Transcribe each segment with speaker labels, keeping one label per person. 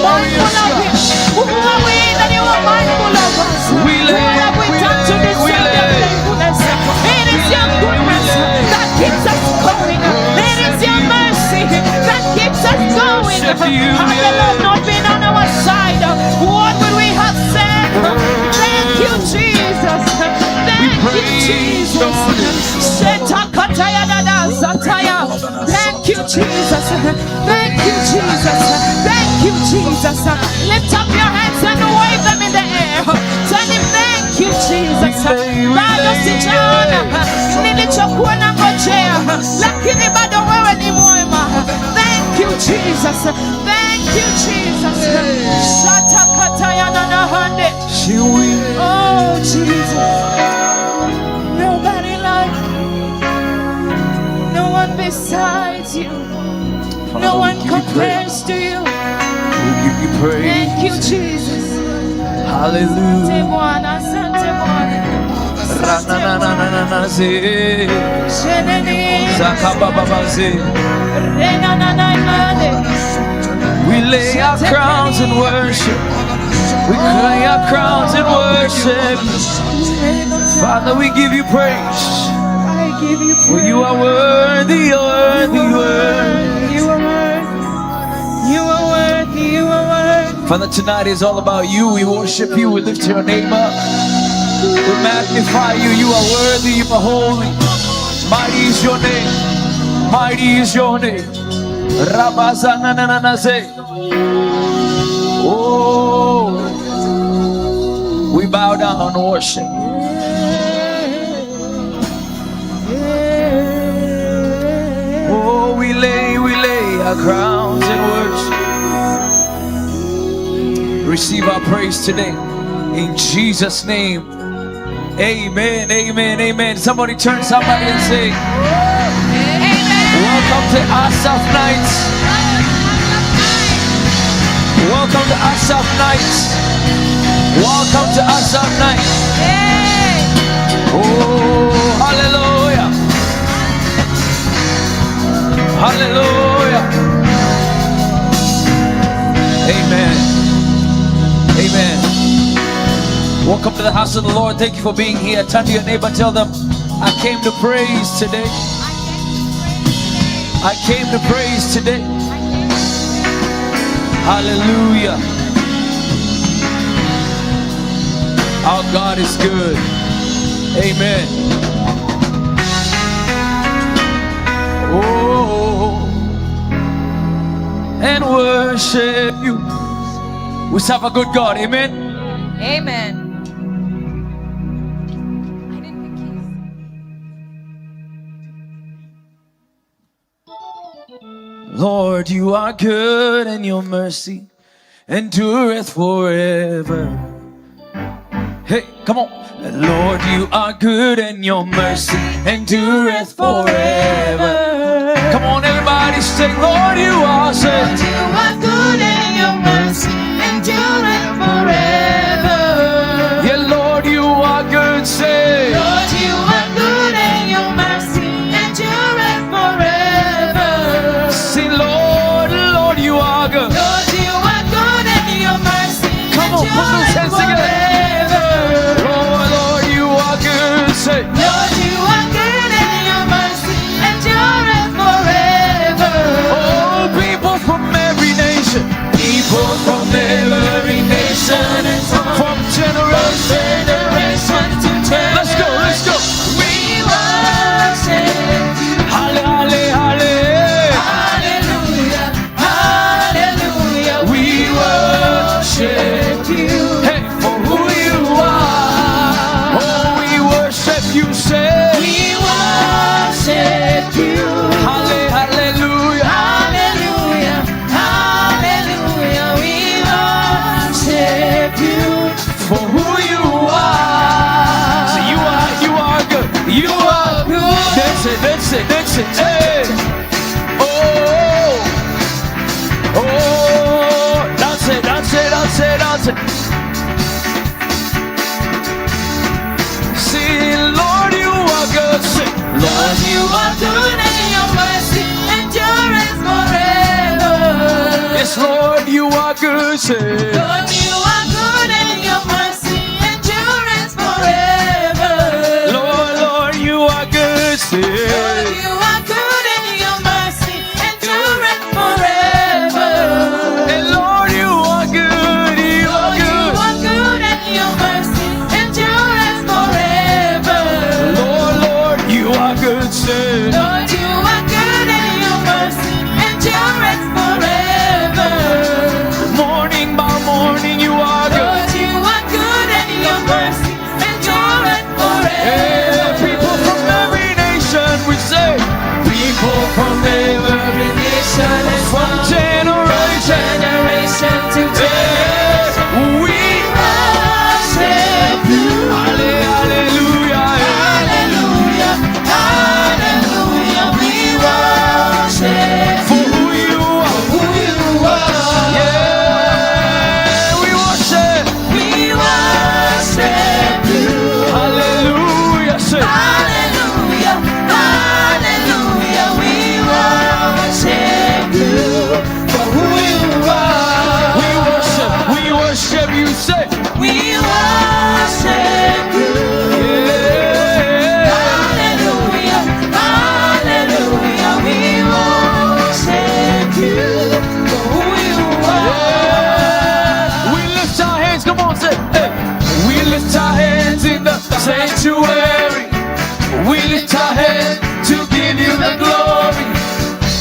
Speaker 1: mindful of Him? Who are we that you are mindful of us? What have we done to deserve your faithfulness? It is your goodness that keeps us going. It is your mercy that keeps us going. Had the Lord not been on our side, what would we have said? Thank you, Jesus. Thank you, Jesus. Thank you, Jesus. Thank you, Jesus. Thank you, Jesus. Lift up your hands and wave them in the air. Tell Him, thank you, Jesus. Bado sijaona nilichokuwa nangojea, lakini bado wewe ni mwema. Thank you, Jesus. Thank you, Jesus. Shatakatayana na hande. Oh, Jesus. Nobody like you. No one besides you. No one compares to you.
Speaker 2: We give you praise.
Speaker 1: Thank you, Jesus.
Speaker 2: Hallelujah.
Speaker 1: Asante Bwana, asante Bwana.
Speaker 2: We lay our crowns in worship. We lay our crowns in worship. Father, we give you praise.
Speaker 1: I give you praise.
Speaker 2: For you are worthy, worthy, worthy.
Speaker 1: You are worthy. You are worthy. You are worthy.
Speaker 2: Father, tonight is all about you. We worship you. We lift your name up. We magnify you. You are worthy. You are holy. Mighty is your name. Mighty is your name. Oh, we bow down and worship. Oh, we lay our crowns in worship. Receive our praise today. In Jesus' name. Amen, amen, amen. Somebody turn somebody and say, amen. Welcome to Asaph Nights. Welcome to Asaph Nights. Welcome to Asaph Nights. Oh, hallelujah. Hallelujah. Amen. Amen. Welcome to the house of the Lord. Thank you for being here. Turn to your neighbor, tell them, I came to praise today. I came to praise today. Hallelujah. Our God is good. Amen. Oh, and worship you. We serve a good God. Amen.
Speaker 1: Amen.
Speaker 2: Lord, you are good and your mercy endureth forever. Hey, come on. Lord, you are good and your mercy endureth forever. Come on, everybody, say, Lord, you are good.
Speaker 1: Lord, you are good and your mercy endureth forever.
Speaker 2: Yeah, Lord, you are good. Say,
Speaker 1: Lord, you are good and your mercy endureth forever.
Speaker 2: say, Lord, Lord, you are good.
Speaker 1: Lord, you are good and your mercy
Speaker 2: Come on, put those hands together. Lord, Lord, you are good. Say,
Speaker 1: Lord, you are good and your mercy endureth forever.
Speaker 2: oh, people from every nation, people from every nation, and from generation to generation. Let's go, let's go.
Speaker 1: We worship you.
Speaker 2: Halle, halle,
Speaker 1: Hallelujah, hallelujah.
Speaker 2: we worship
Speaker 1: you.
Speaker 2: Hey, for who you are. Oh, we worship you, say.
Speaker 1: We worship you.
Speaker 2: Halle, hallelujah.
Speaker 1: Hallelujah, hallelujah. We worship you.
Speaker 2: For who you are. So you are good. You are
Speaker 1: good.
Speaker 2: That's it, that's it, that's it. Hey. Oh, oh, dance it, dance it, dance it, dance it. See, Lord, you are good. Say,
Speaker 1: Lord, you are good and your mercy endureth forever.
Speaker 2: yes, Lord, you you are good, say.
Speaker 1: Lord, you are good and your mercy endures forever.
Speaker 2: Lord, you are good, say.
Speaker 1: Lord, you are good and your mercy endures forever.
Speaker 2: And Lord, you are good, you are
Speaker 1: Lord, you
Speaker 2: good.
Speaker 1: are good and your mercy endures forever.
Speaker 2: Lord, you are good, say.
Speaker 1: Lord, you are good and your mercy endures forever.
Speaker 2: Morning by morning, you are good.
Speaker 1: Lord, you are good and your mercy endures
Speaker 2: Hey,
Speaker 1: forever.
Speaker 2: people from every nation, we say. People from every
Speaker 1: Nation and
Speaker 2: from generation.
Speaker 1: generation to generation,
Speaker 2: Hey, we
Speaker 1: worship you.
Speaker 2: hallelujah.
Speaker 1: Hallelujah, hallelujah, we worship
Speaker 2: For who you are.
Speaker 1: who you are.
Speaker 2: Yeah, we worship.
Speaker 1: We worship you.
Speaker 2: Hallelujah. Say.
Speaker 1: Hallelujah, hallelujah, we worship you for who you are.
Speaker 2: We worship you. Say.
Speaker 1: We worship you.
Speaker 2: Yeah.
Speaker 1: Hallelujah, hallelujah, we worship you for who you are.
Speaker 2: We lift our hands, come on, say, hey. We lift our hands in the sanctuary. We lift our hands to give you the glory.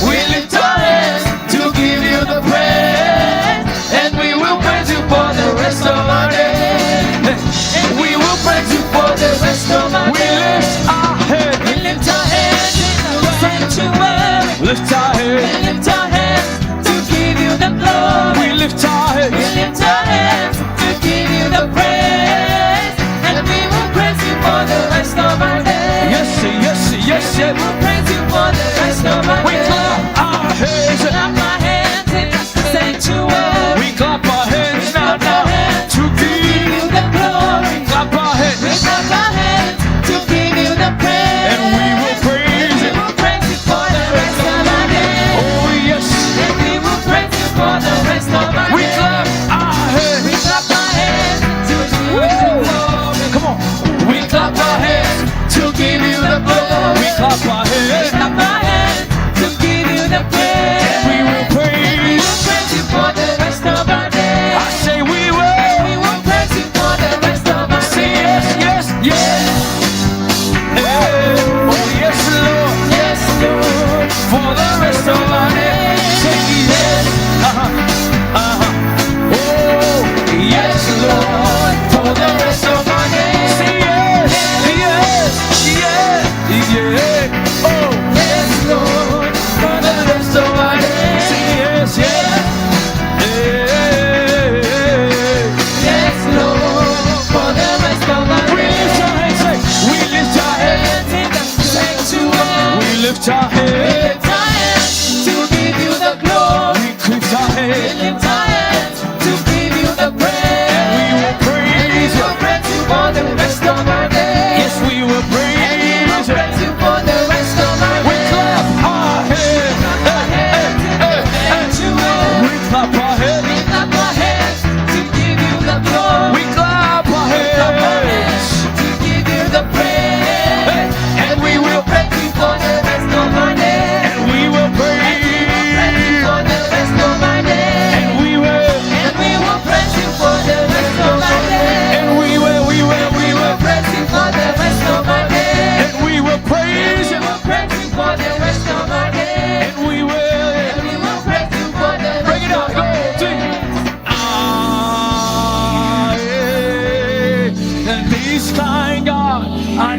Speaker 2: We lift our hands to give you the praise. And we will praise you for the rest of our days. And we will praise you for the rest of our days. We lift our hands.
Speaker 1: We lift our hands in the sanctuary.
Speaker 2: Lift our
Speaker 1: We
Speaker 2: hands.
Speaker 1: lift our hands to give you the glory.
Speaker 2: We lift our
Speaker 1: We
Speaker 2: hands.
Speaker 1: lift our hands to give you the praise. And we will praise you for the rest of our days.
Speaker 2: Yes, yes, yes,
Speaker 1: We
Speaker 2: yes.
Speaker 1: will praise you for the rest of our
Speaker 2: We
Speaker 1: days.
Speaker 2: clap our hands.
Speaker 1: Clap our hands in the sanctuary.
Speaker 2: We clap our hands now,
Speaker 1: Clap our hands
Speaker 2: to
Speaker 1: give
Speaker 2: give.
Speaker 1: you the glory.
Speaker 2: Clap our
Speaker 1: We
Speaker 2: hands.
Speaker 1: clap our hands to give you the praise.
Speaker 2: And we will praise
Speaker 1: We
Speaker 2: you.
Speaker 1: will praise you for the rest of our days.
Speaker 2: Oh yes.
Speaker 1: And we will praise you for the rest of our
Speaker 2: We
Speaker 1: days.
Speaker 2: clap our
Speaker 1: We
Speaker 2: hands.
Speaker 1: clap our hands to give you the glory.
Speaker 2: Come on. We clap our hands to give you the glory. We clap our
Speaker 1: We
Speaker 2: hands.
Speaker 1: clap our hands to give you the praise.
Speaker 2: We will
Speaker 1: We
Speaker 2: praise.
Speaker 1: will praise you for the rest of our
Speaker 2: I
Speaker 1: days.
Speaker 2: say we will.
Speaker 1: We will praise you for the rest of our
Speaker 2: Say
Speaker 1: days.
Speaker 2: yes, yes, yes. Hey. Oh yes, Lord.
Speaker 1: Yes, Lord.
Speaker 2: For the rest of our days. Say yes. Oh yes, Lord. For the rest of our days. Say yes, yes, yes, yeah. Oh
Speaker 1: Yes, Lord.
Speaker 2: for the rest of our days. Say yes, yes. Yeah.
Speaker 1: Yes, Lord. For the rest of our
Speaker 2: We lift our
Speaker 1: days.
Speaker 2: hands, say, we lift our hands.
Speaker 1: Hands in the sanctuary.
Speaker 2: We lift our
Speaker 1: We
Speaker 2: hands.
Speaker 1: lift our hands to give you the glory.
Speaker 2: We lift our
Speaker 1: We
Speaker 2: hands.
Speaker 1: lift our hands to give you the
Speaker 2: We
Speaker 1: praise.
Speaker 2: will praise you.
Speaker 1: We'll praise you for the rest of our days.
Speaker 2: Yes, we will
Speaker 1: And we will
Speaker 2: praise you.
Speaker 1: praise you for the rest of our
Speaker 2: We
Speaker 1: days.
Speaker 2: clap our hands.
Speaker 1: Our hands in the sanctuary.
Speaker 2: We clap our hands.
Speaker 1: We clap our hands to give you the glory.
Speaker 2: We clap our
Speaker 1: Clap our hands
Speaker 2: hands.
Speaker 1: to give you the praise.
Speaker 2: And we will
Speaker 1: Praise you for the rest of our days.
Speaker 2: and we will
Speaker 1: Praise you
Speaker 2: praise.
Speaker 1: for the rest of our days.
Speaker 2: And we will.
Speaker 1: And we will praise you for the rest of our days.
Speaker 2: And we will.
Speaker 1: We will praise you for the rest of our days.
Speaker 2: And we will praise
Speaker 1: We
Speaker 2: you.
Speaker 1: will praise you for the rest of our days.
Speaker 2: And we will.
Speaker 1: And we will praise you for the
Speaker 2: Break
Speaker 1: rest
Speaker 2: it out.
Speaker 1: of
Speaker 2: Go.
Speaker 1: our
Speaker 2: Sing.
Speaker 1: days.
Speaker 2: Ah, yeah. And this kind God I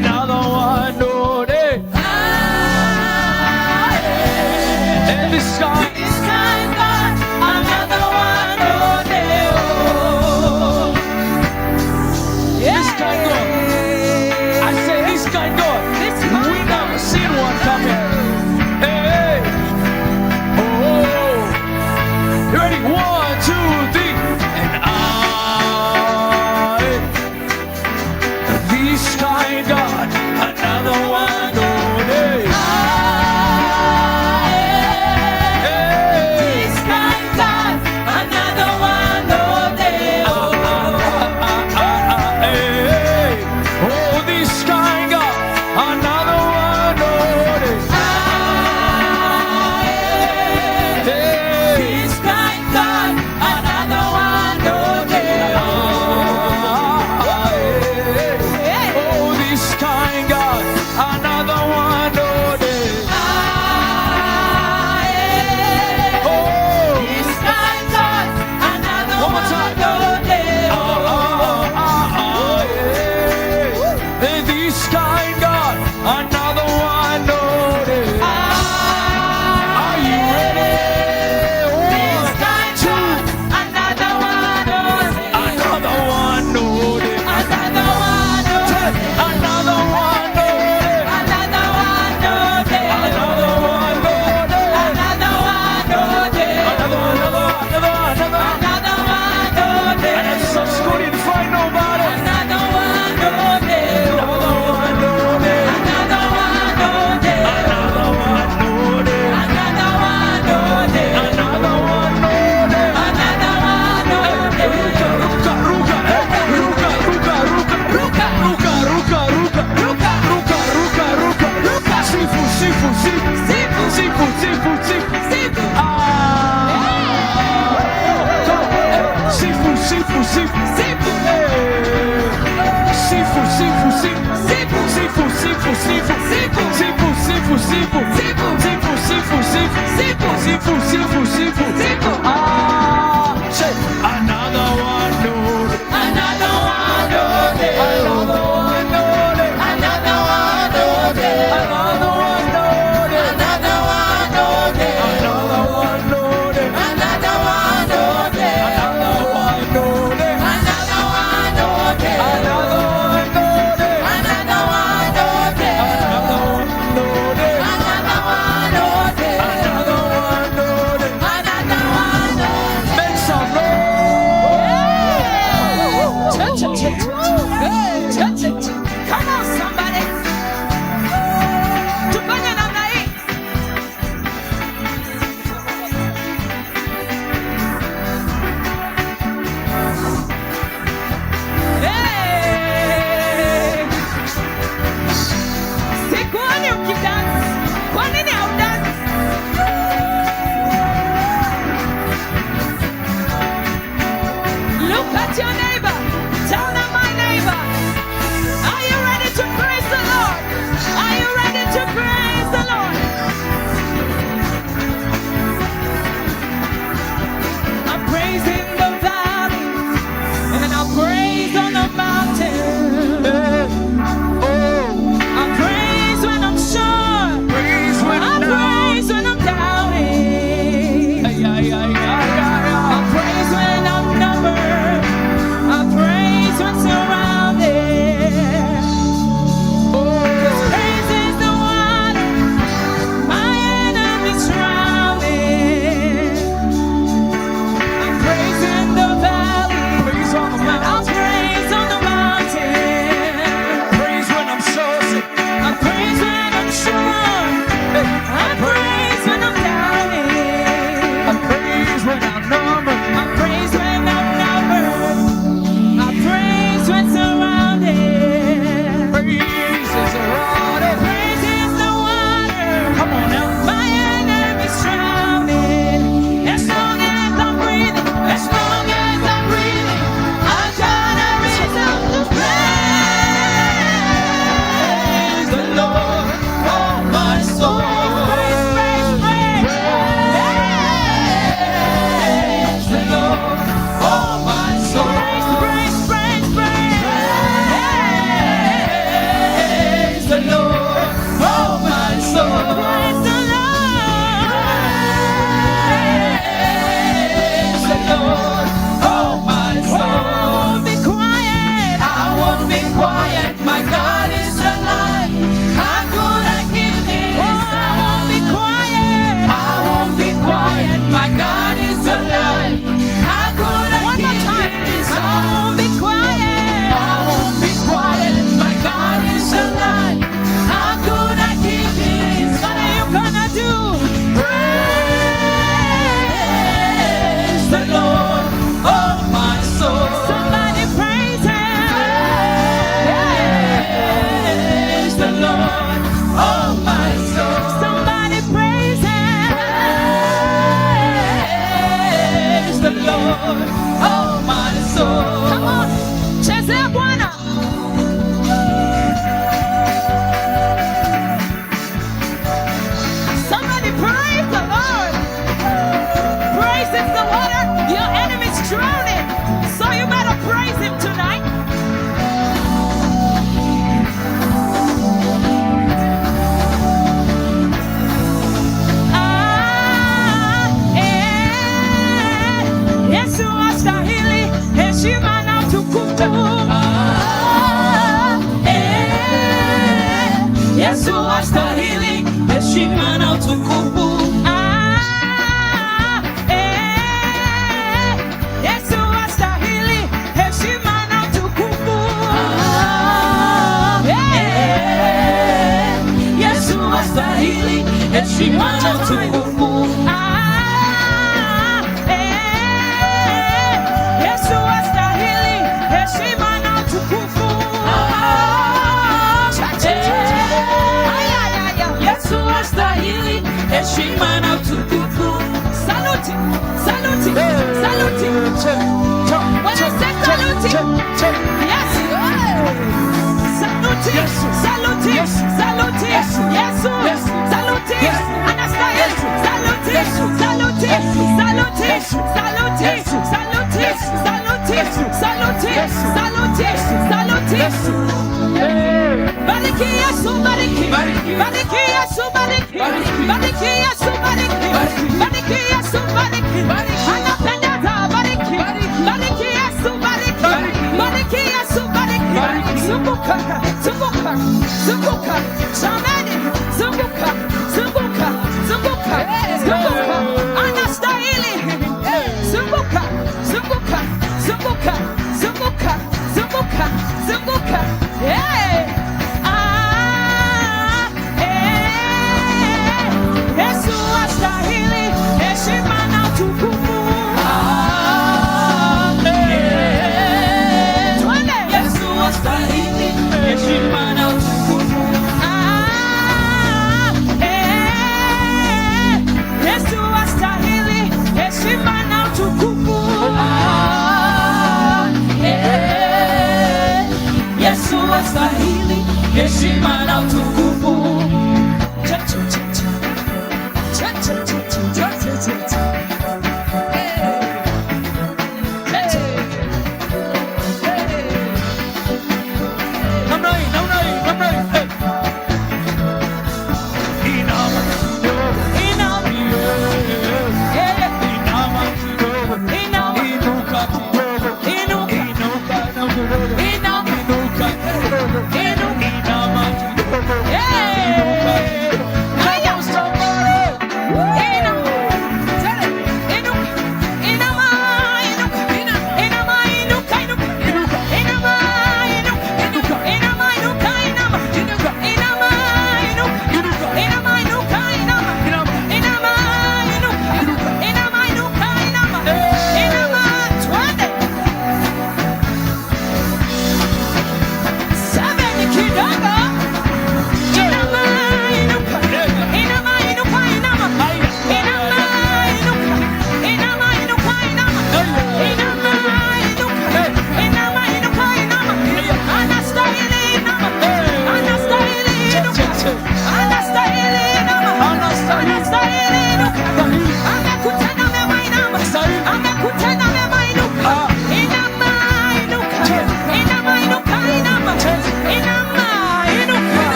Speaker 2: sifu, sifu, sifu. Sifu, sifu, sifu, sifu, sifu, sifu, sifu, sifu, sifu, sifu, sifu, sifu, sifu, sifu, sifu, sifu, sifu, sifu. Say another one, Lord. Another one, Lord. Another one, Lord. Another one, Lord. Another one, Lord. Another one, Lord. Another one, Lord. Another one, Lord. Another one, Lord. Another one, Lord. Another one, Lord. Another one, Lord. Another one, Lord. Another one, Lord. Another one, Lord. Another one, Lord. Make some noise. Come on, somebody. Tufanye namna hii. Hey! Sikuoni ukidance. Kwa nini haudance? Look at your neighbor. Tell them, my neighbor. Are you ready to praise the Lord? Are you ready to praise the Lord? I praise in the valley and I praise on the mountain. I praise when I'm sure.
Speaker 3: Praise when
Speaker 2: I
Speaker 3: I'm down.
Speaker 2: praise when I'm doubting.
Speaker 3: Ay, ay, ay, ay, ay,
Speaker 2: I
Speaker 3: ay.
Speaker 2: praise when I'm numbered. I praise when surrounded. Praise is the water my enemies drowning. I praise in the valley.
Speaker 3: Praise on the
Speaker 2: I
Speaker 3: mountain.
Speaker 2: praise on the mountain.
Speaker 3: Praise when I'm sure.
Speaker 2: I praise when I'm sure. I praise when I'm doubting.
Speaker 3: I praise when I'm numbered.
Speaker 2: I praise when I'm numbered. I praise when surrounded.
Speaker 3: Praise is a water.
Speaker 2: Praise is the water.
Speaker 3: Come on now.
Speaker 2: My enemies drowning. As long as I'm breathing, as long as I'm breathing, I'm gonna reason to praise the Lord, oh my soul. Praise, praise, praise. Praise the Lord, oh my soul. Praise, praise, praise, praise. Praise the Lord, oh my soul. Praise the Lord. Praise the Lord, oh my soul. I won't be quiet. I won't be quiet. My God is alive. How could I keep this? I won't be quiet. I won't be quiet. My God is alive. How could I keep this? I won't be quiet. I won't be quiet. My God is alive. How could I keep this? What are you gonna do? Praise the Lord, oh my soul. Somebody praise Him. Praise the Lord, oh my soul. Somebody praise Him. Praise the Lord, oh my soul. Come on, chezea Bwana. Somebody praise the Lord. Praise is the water your enemy's drowning. So you better praise Him tonight. Yesu astahili heshima na utukufu. Yesu astahili heshima na utukufu. Yesu astahili heshima na utukufu. Yesu astahili heshima na utukufu. Yesu astahili heshima na utukufu. Yesu astahili heshima na utukufu. Saluti, saluti, saluti. Buenos
Speaker 1: Yes. Saluti.
Speaker 3: Yes.
Speaker 1: Saluti.
Speaker 3: Yes.
Speaker 1: Saluti.
Speaker 3: Yes.
Speaker 1: Yesu.
Speaker 3: Yes.
Speaker 1: Saluti.
Speaker 3: Yes.
Speaker 1: Anastahili.
Speaker 3: Yes.
Speaker 1: Saluti.
Speaker 3: Yes.
Speaker 1: Saluti.
Speaker 3: Yes.
Speaker 1: Saluti.
Speaker 3: Yes.
Speaker 1: Saluti.
Speaker 3: Yes.
Speaker 1: Saluti.
Speaker 3: Yes.
Speaker 1: Saluti.
Speaker 3: Yes.
Speaker 1: Saluti.
Speaker 3: Yes.
Speaker 1: Saluti.
Speaker 3: Yes.
Speaker 1: Saluti.
Speaker 3: Yes.
Speaker 1: Bariki Yesu, bariki.
Speaker 3: Bariki.
Speaker 1: Bariki Yesu, bariki.
Speaker 3: Bariki.
Speaker 1: Bariki Yesu, bariki.
Speaker 3: Bariki.
Speaker 1: Bariki Yesu, bariki.
Speaker 3: Bariki.
Speaker 1: Anapendeza, bariki.
Speaker 3: Bariki.
Speaker 1: Bariki Yesu, bariki.
Speaker 3: Bariki.
Speaker 1: Bariki Yesu, bariki.
Speaker 3: Bariki.
Speaker 1: Zunguka, zunguka, zunguka. Jamani, zunguka, zunguka, zunguka, zunguka. Anastahili. Zunguka, zunguka, zunguka, zunguka, zunguka, zunguka. Hey! Yesu astahili heshima na utukufu. Twende.
Speaker 3: Yesu astahili heshima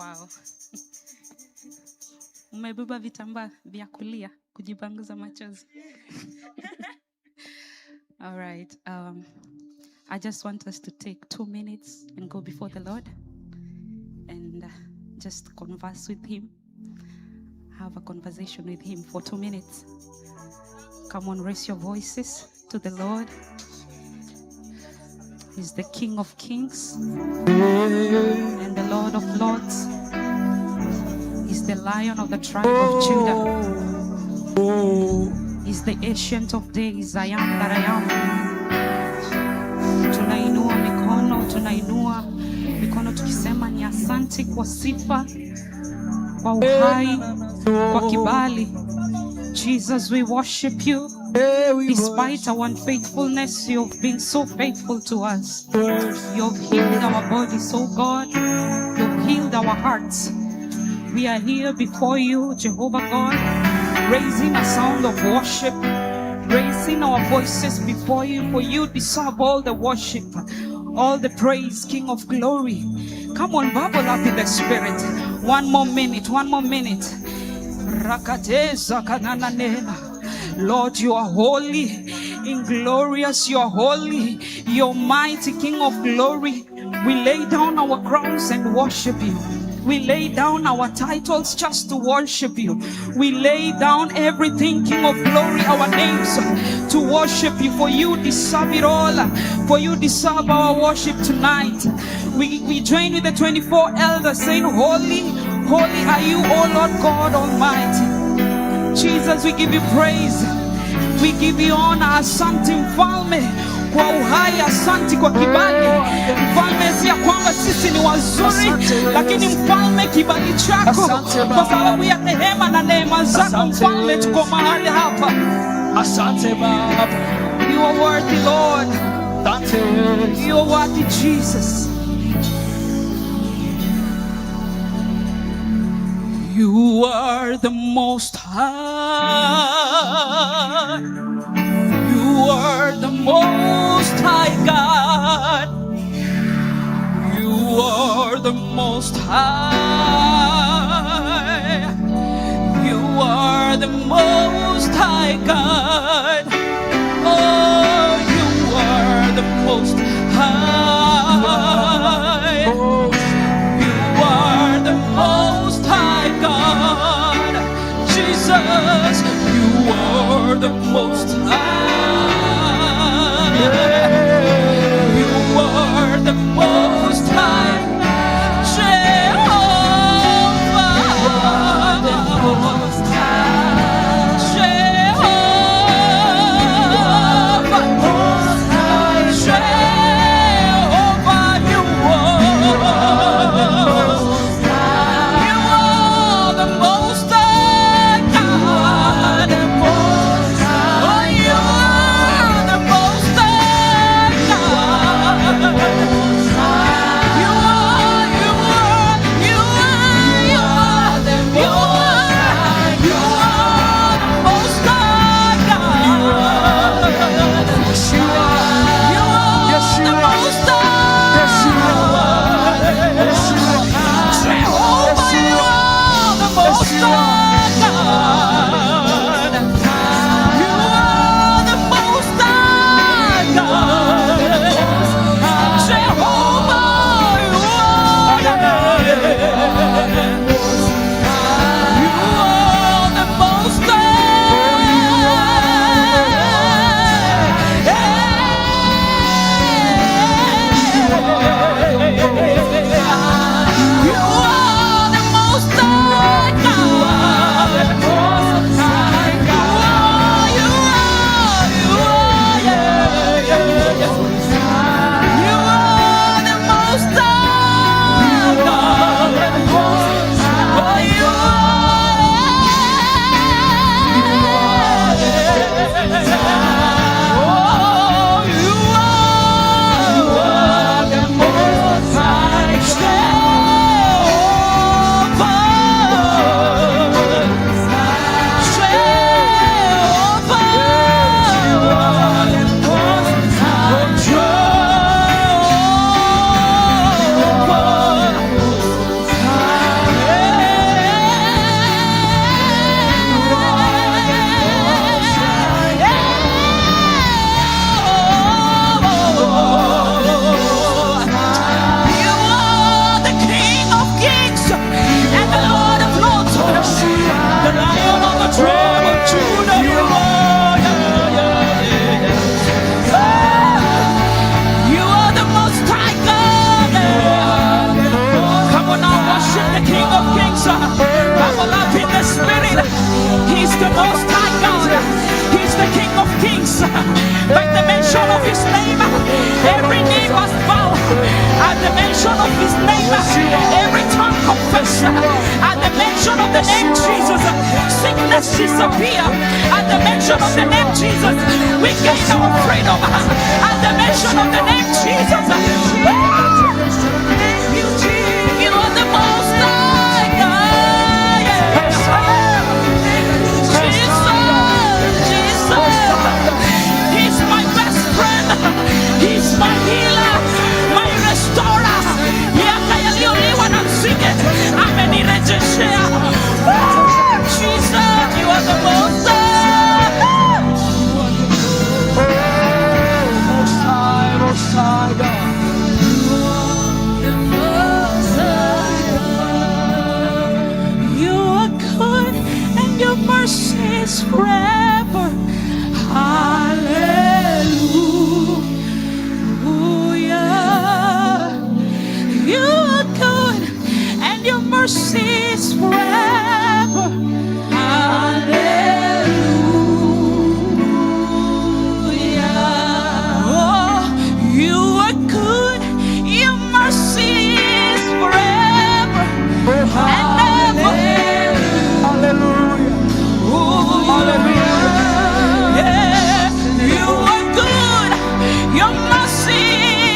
Speaker 4: Wow. Umebeba vitambaa vya kulia kujipanguza machozi. All right. I just want us to take 2 minutes and go before the Lord and just converse with Him. Have a conversation with Him for 2 minutes. Come on, raise your voices to the Lord. He's the King of Kings and the Lord of Lords. He's the Lion of the tribe of Judah. He's the Ancient of Days. I am that I am. Tunainua mikono tukisema ni asante kwa sifa, kwa uhai, kwa kibali. Jesus, we worship you. Despite our unfaithfulness, you've been so faithful to us. You've healed our bodies, oh God. You've healed our hearts. We are here before you, Jehovah God, raising a sound of worship, raising our voices before you, for you deserve all the worship, all the praise, King of glory. Come on, bubble up in the spirit. One more minute. Rakateza kanana nena. Lord, you are holy, inglorious, you are holy, you're mighty, King of glory. We lay down our crowns and worship you. We lay down our titles just to worship you. We lay down everything, King of glory, our names, to worship you. For you deserve it all. For you deserve our worship tonight. We join with the 24 elders saying, holy, holy are you, O Lord God Almighty. Jesus, we give you praise. We give you honor. Asante mfalme kwa uhai, asante kwa kibali. Mfalme, si ya kwamba sisi ni wazuri, lakini mfalme, kibali chako, kwa sababu ya rehema na neema zako mfalme, tuko mahali hapa.
Speaker 2: Asante Baba.
Speaker 4: You are worthy, Lord. You are worthy, Jesus. You are the Most High. You are the Most High God. You are the Most High. You are the Most High God. Oh, you are the Most High. You are the Most High God. Jesus, you are the Most High. You are the Most High. Jehovah, the Most High. Jehovah, Most High. Jehovah, you are the Most High. You are the Most High God. The Most High. Oh, you are the Most High God. You are the Most High God.
Speaker 2: Yes, you are. Yes, you are. Yes, you are. Yes, you are.
Speaker 4: Jehovah, you are the Most High God. You are the Most High God. Jehovah, you are the Most disappear. At the mention of the name Jesus, we gain our freedom. At the mention of the name Jesus, you are the most high God. Jesus, He's my best friend. He's my healer, my restorer. Miaka yaliyoliwa na nzige amenirejeshea. Jesus, you are the most high.
Speaker 3: Most high God.
Speaker 4: You are good and your mercy is forever. Hallelujah. You are good and your mercy is forever. Hallelujah. Oh, you are good, your mercy is forever and ever.
Speaker 3: Hallelujah.
Speaker 4: Yeah, you are good. Your mercy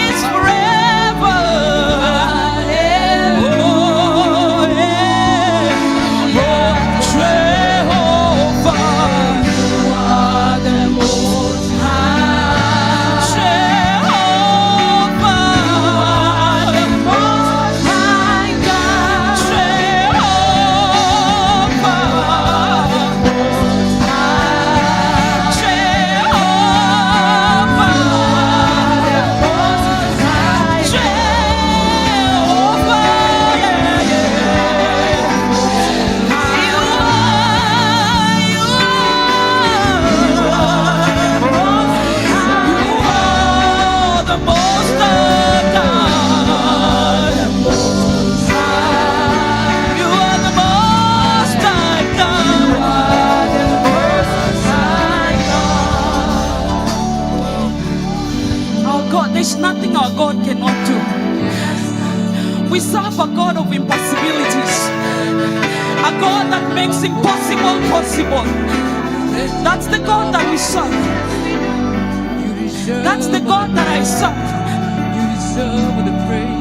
Speaker 4: is forever. Oh, yeah. Oh, Jehovah, you are the most high. Jehovah, the most high God. Jehovah. There's nothing our God cannot do. We serve a God of impossibilities, a God that makes impossible possible. That's the God that we serve. That's the God that I serve.
Speaker 3: You deserve the praise.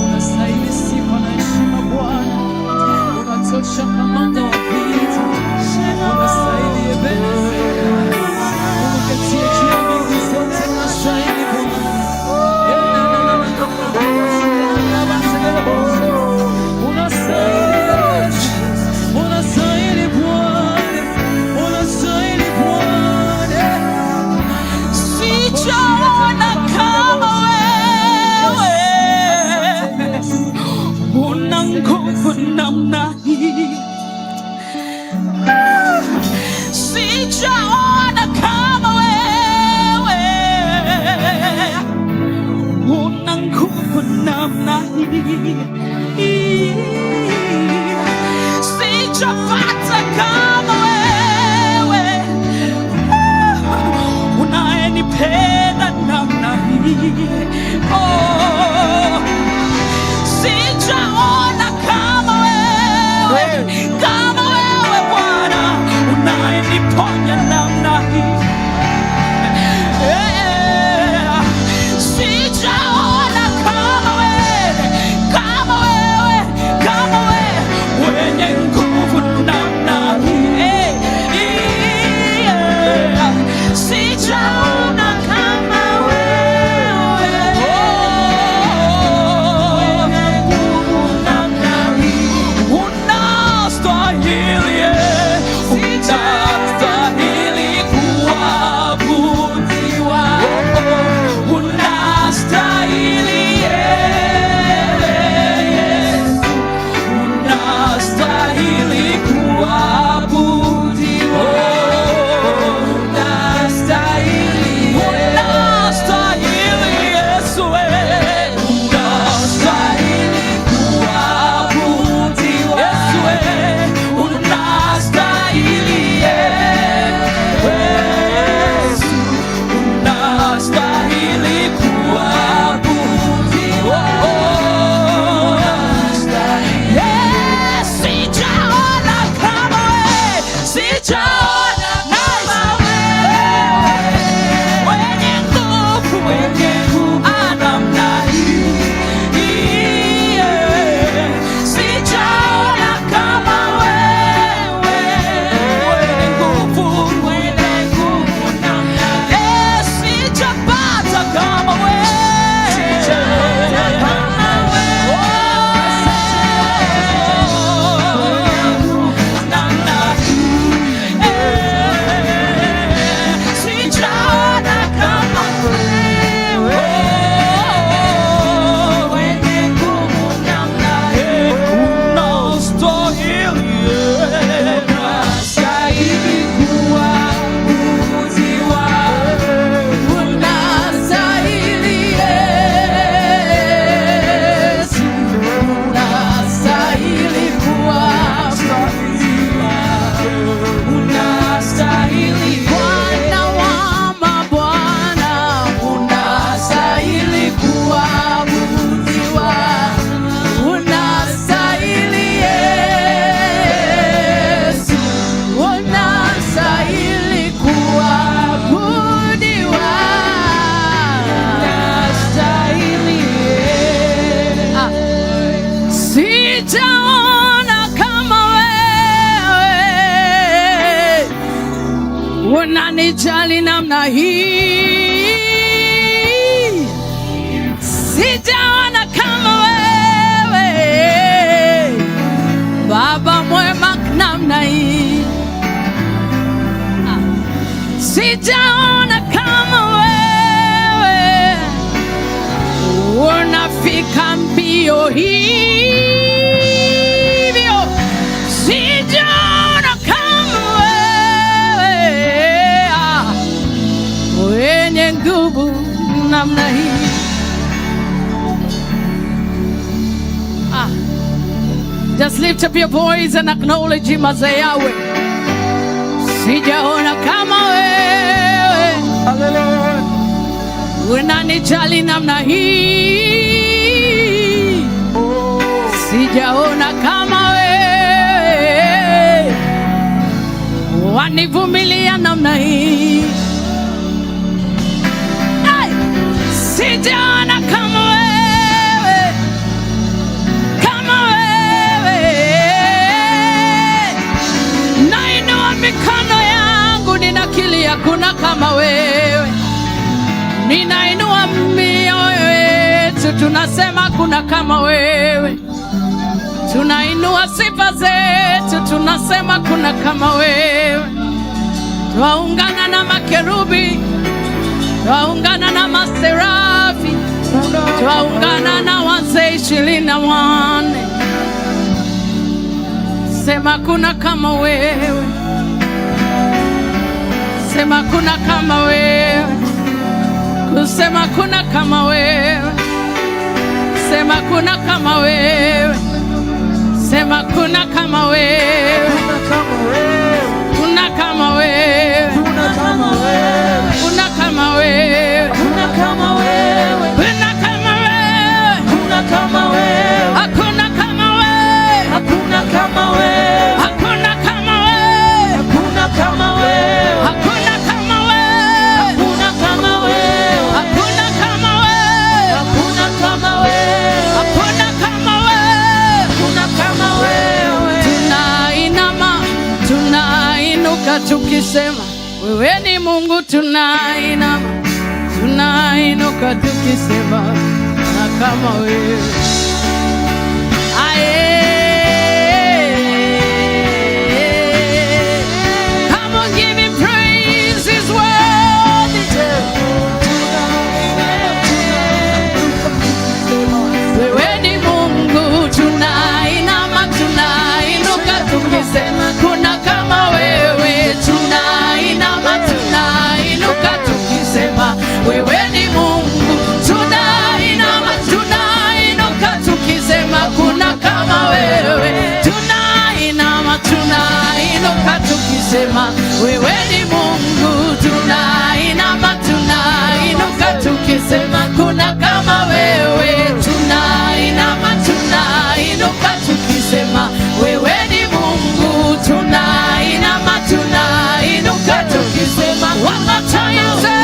Speaker 3: Unastahili sifa na heshima Bwana. Unatosha kamanda wa vita. Unastahili Ebeneza. Uketie juu ya mbingu zote unastahili Bwana. Unastahili Bwana. Unastahili Bwana.
Speaker 4: Sijaona kama wewe, una nguvu namna hii. Sijaona kama wewe, una nguvu namna hii. Sijapata kama wewe, unayenipenda namna hii. Oh, sijaona kama wewe Bwana, unayeniponya namna hii. Sijaona kama wewe wenye nguvu namna hii. Sijaona kama wewe wenye nguvu namna hii. Unastahili kuwa unanijali namna hii, sijaona kama wewe, Baba mwema namna hii, sijaona kama wewe, unafika mbio hivyo, sijaona kama wewe, wenye nguvu namna hii. Just lift up your voice and acknowledge him as Yahweh. Sijaona kama wewe,
Speaker 2: Hallelujah.
Speaker 4: unanijali namna hii, sijaona kama wewe, wanivumilia namna hii. Ay, sijaona kama wewe, kama wewe. Nainua mikono yangu ninakili, hakuna kama wewe. Ninainua mioyo yetu, tunasema kuna kama wewe. Tunainua sifa zetu, tunasema kuna kama wewe. Twaungana na makerubi, twaungana na maserafi, twaungana na wazee 24. Sema kuna kama wewe, sema kuna kama wewe, kusema kuna kama wewe, sema kuna kama wewe, sema kuna kama wewe, kuna kama wewe, kuna kama wewe, kuna kama wewe, kuna kama wewe, kuna kama wewe, kuna kama wewe, hakuna kama wewe, hakuna kama wewe, hakuna kama wewe, hakuna kama wewe, hakuna kama wewe, hakuna kama wewe, hakuna kama wewe, hakuna kama wewe, hakuna kama wewe, hakuna kama wewe. Tunainama, tunainuka tukisema wewe ni Mungu. Tunainama, tunainuka tukisema na kama wewe. Come on, give him praise, he's worthy. Wewe ni Mungu, tunainama, tunainuka tukisema kuna kama wewe. Tunainama, tunainuka tukisema wewe ni Mungu. Tunainama, tunainuka tukisema kuna kama wewe. Tunainama, tunainuka tukisema wewe ni Mungu. Tunainama, tunainuka tukisema kuna kama wewe. Tunainama, tunainuka tukisema wewe ni Mungu. Tunainama, tunainuka tukisema wakatayaze.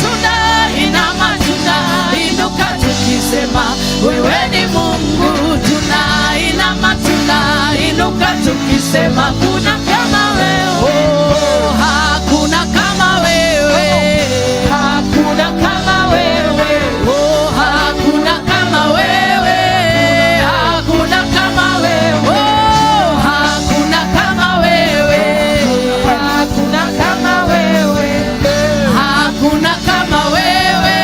Speaker 4: Tunainama, tunainuka tukisema wewe ni Mungu. Tunainama, tunainuka tukisema kuna kama wewe. Oh, hakuna kama wewe, hakuna kama wewe. Oh, hakuna kama wewe, hakuna kama wewe. Oh, hakuna kama wewe, hakuna kama wewe, hakuna kama wewe,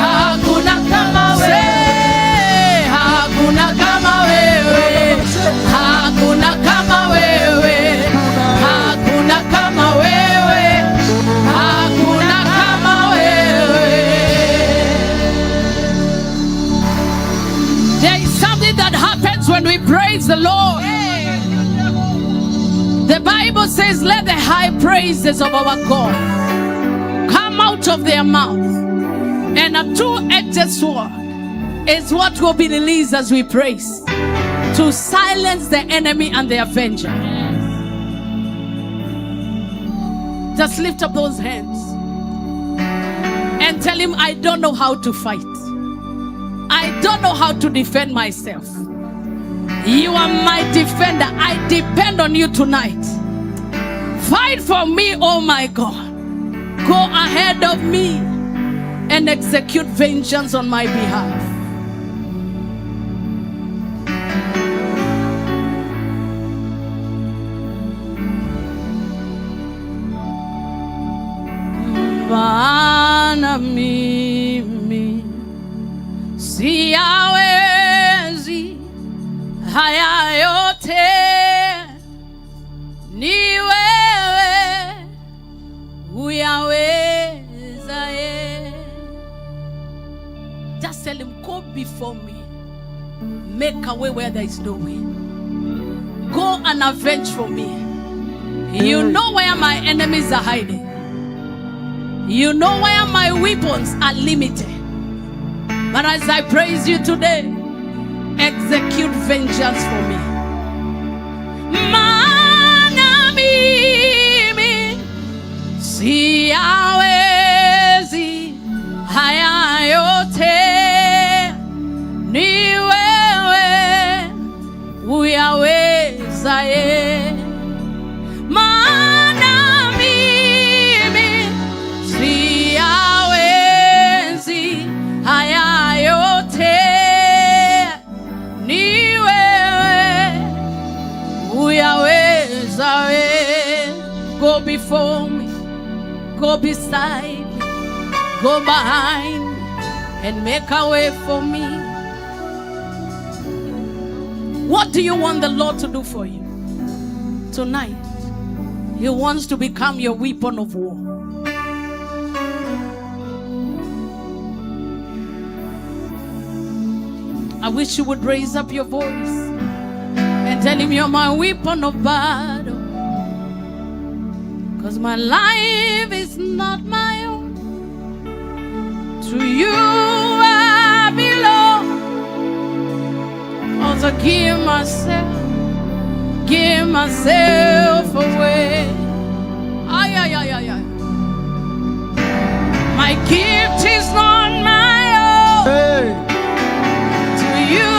Speaker 4: hakuna kama wewe, hakuna kama wewe, hakuna kama wewe, hakuna kama wewe, hakuna kama wewe. There is something that happens when we praise the Lord. The Bible says, let the high praises of our God come out of their mouth, and a two-edged sword is what will be released as we praise, to silence the enemy and the avenger. Just lift up those hands and tell him, I don't know how to fight. I don't know how to defend myself. You are my defender. I depend on you tonight.
Speaker 3: Fight for me, oh my God. Go ahead of me and execute vengeance on my behalf. Maana mimi siyawezi haya yote, ni wewe uyawezaye. Just tell him, go before me, make a way where there is no way. Go and avenge for me. You know where my enemies are hiding. You know where my weapons are limited. But as I praise you today, execute vengeance for me. Maana mimi siyawezi haya yote, ni wewe uyawezaye. Maana mimi siyawezi haya yote, ni wewe uyawezaye. Go before me, go beside me, go behind me, and make a way for me. What do you want the Lord to do for you tonight? He wants to become your weapon of war. I wish you would raise up your voice and tell him, you're my weapon of battle. Because my life is not my own. To you I belong. Also give myself away. Ay, ay, ay, ay, ay. My gift is not my own.
Speaker 2: Hey.
Speaker 3: To you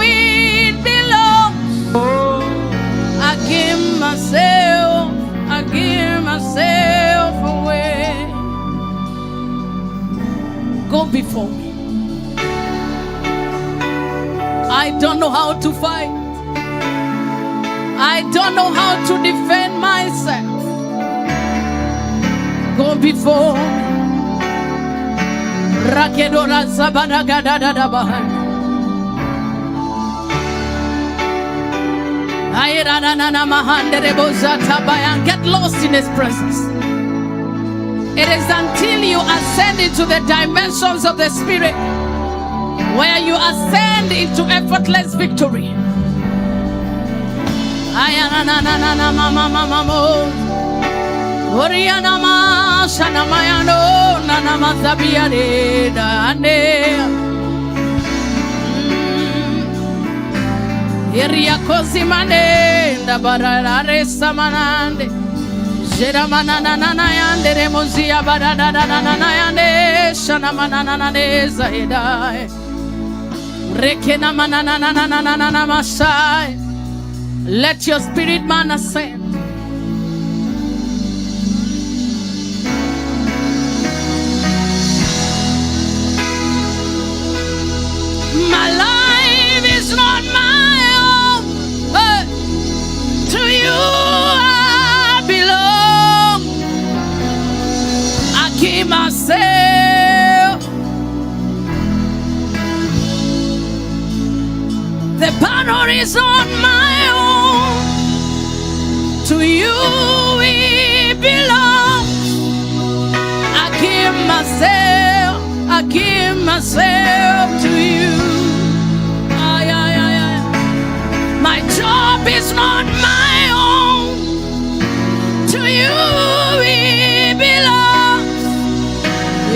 Speaker 3: it belongs.
Speaker 2: Oh.
Speaker 3: I give myself away. Go before me. I don't know how to fight. I don't know how to defend myself. Go before me. Rakedora Zabanagadadabahan. Get lost in his presence. It is until you ascend into the dimensions of the Spirit where you ascend into effortless victory. Iria Cosimane, da Barare Samanande, Jeramanana yande, Remozia Badana yande, Shanamanana Zaidai, Rekena Manana Masai. Let your spirit man ascend. My life is not my own. To you I belong. I give myself. The banner is on my own. To you it belongs. I give myself to you. My job is not my own. To you it belongs.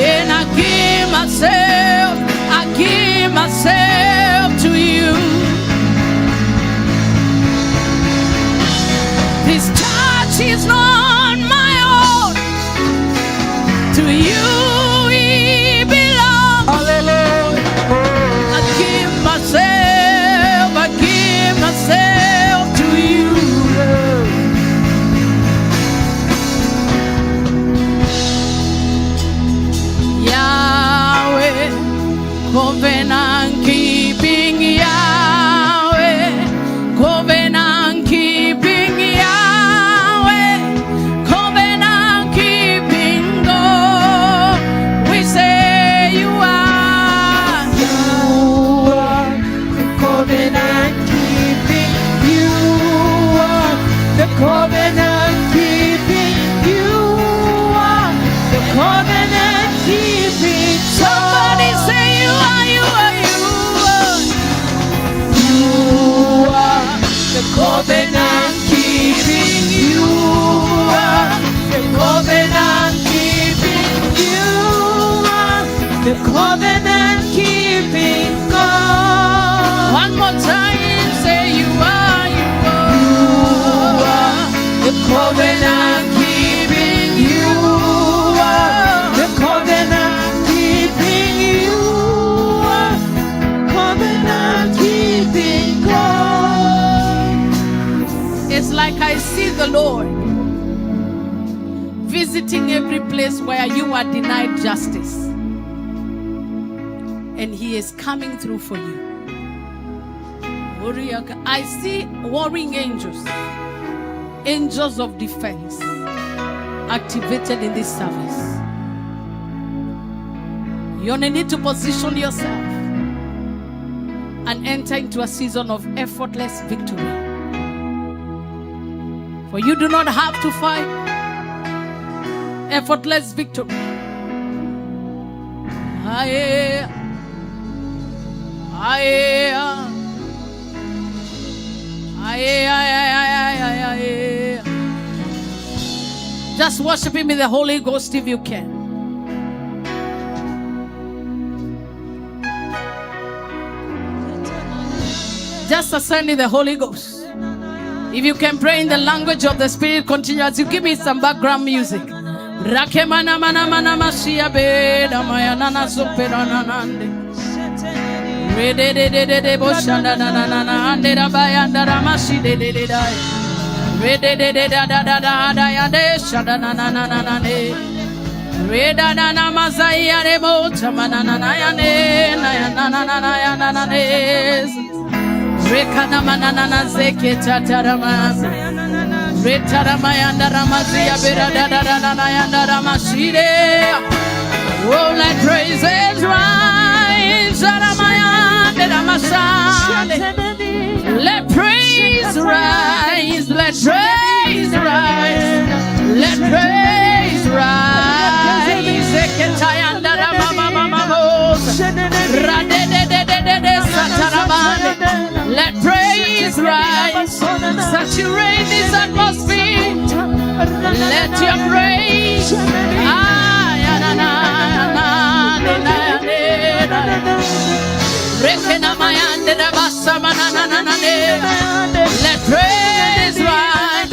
Speaker 3: And I give myself to you. This touch is not my own. To you it belongs.
Speaker 2: Hallelujah.
Speaker 3: I give myself to you.
Speaker 1: the covenant keeping you are, the covenant keeping you are, the covenant keeping God.
Speaker 3: One more time, say you are, you are.
Speaker 1: The covenant keeping you are, the covenant keeping you are, covenant keeping God.
Speaker 3: It's like I see the Lord visiting every place where you are denied justice, and He is coming through for you. I see warring angels, angels of defense activated in this service. You only need to position yourself and enter into a season of effortless victory. For you do not have to fight. Effortless victory. Aye, aye, aye, aye, aye. Just worship Him in the Holy Ghost if you can. Just ascend in the Holy Ghost. If you can pray in the language of the Spirit, continue as you give me some background music. Rakemana mana mana mashia be damaya nana supera nande. Rede de de de de boshanda na na na na ande rabaya ndara mashi de de de dai. Rede de de da da da da da ya de shanda na na na na na ne. Reda na na mazaya de mo chama na na na ya ne na ya na na na na ya na na ne. Rekana mana na na zeke tatarama. Retaramayanda ramazia berada da da da yanda ramashire. Oh, let praises rise. Ramayanda ramashande. Let praise rise. Let praise rise. Let praise rise. Seketayanda ramamamamos. Radedededede satarabande. Let praise rise. Saturate this atmosphere. Let your praise. Let praise rise. Let praise rise.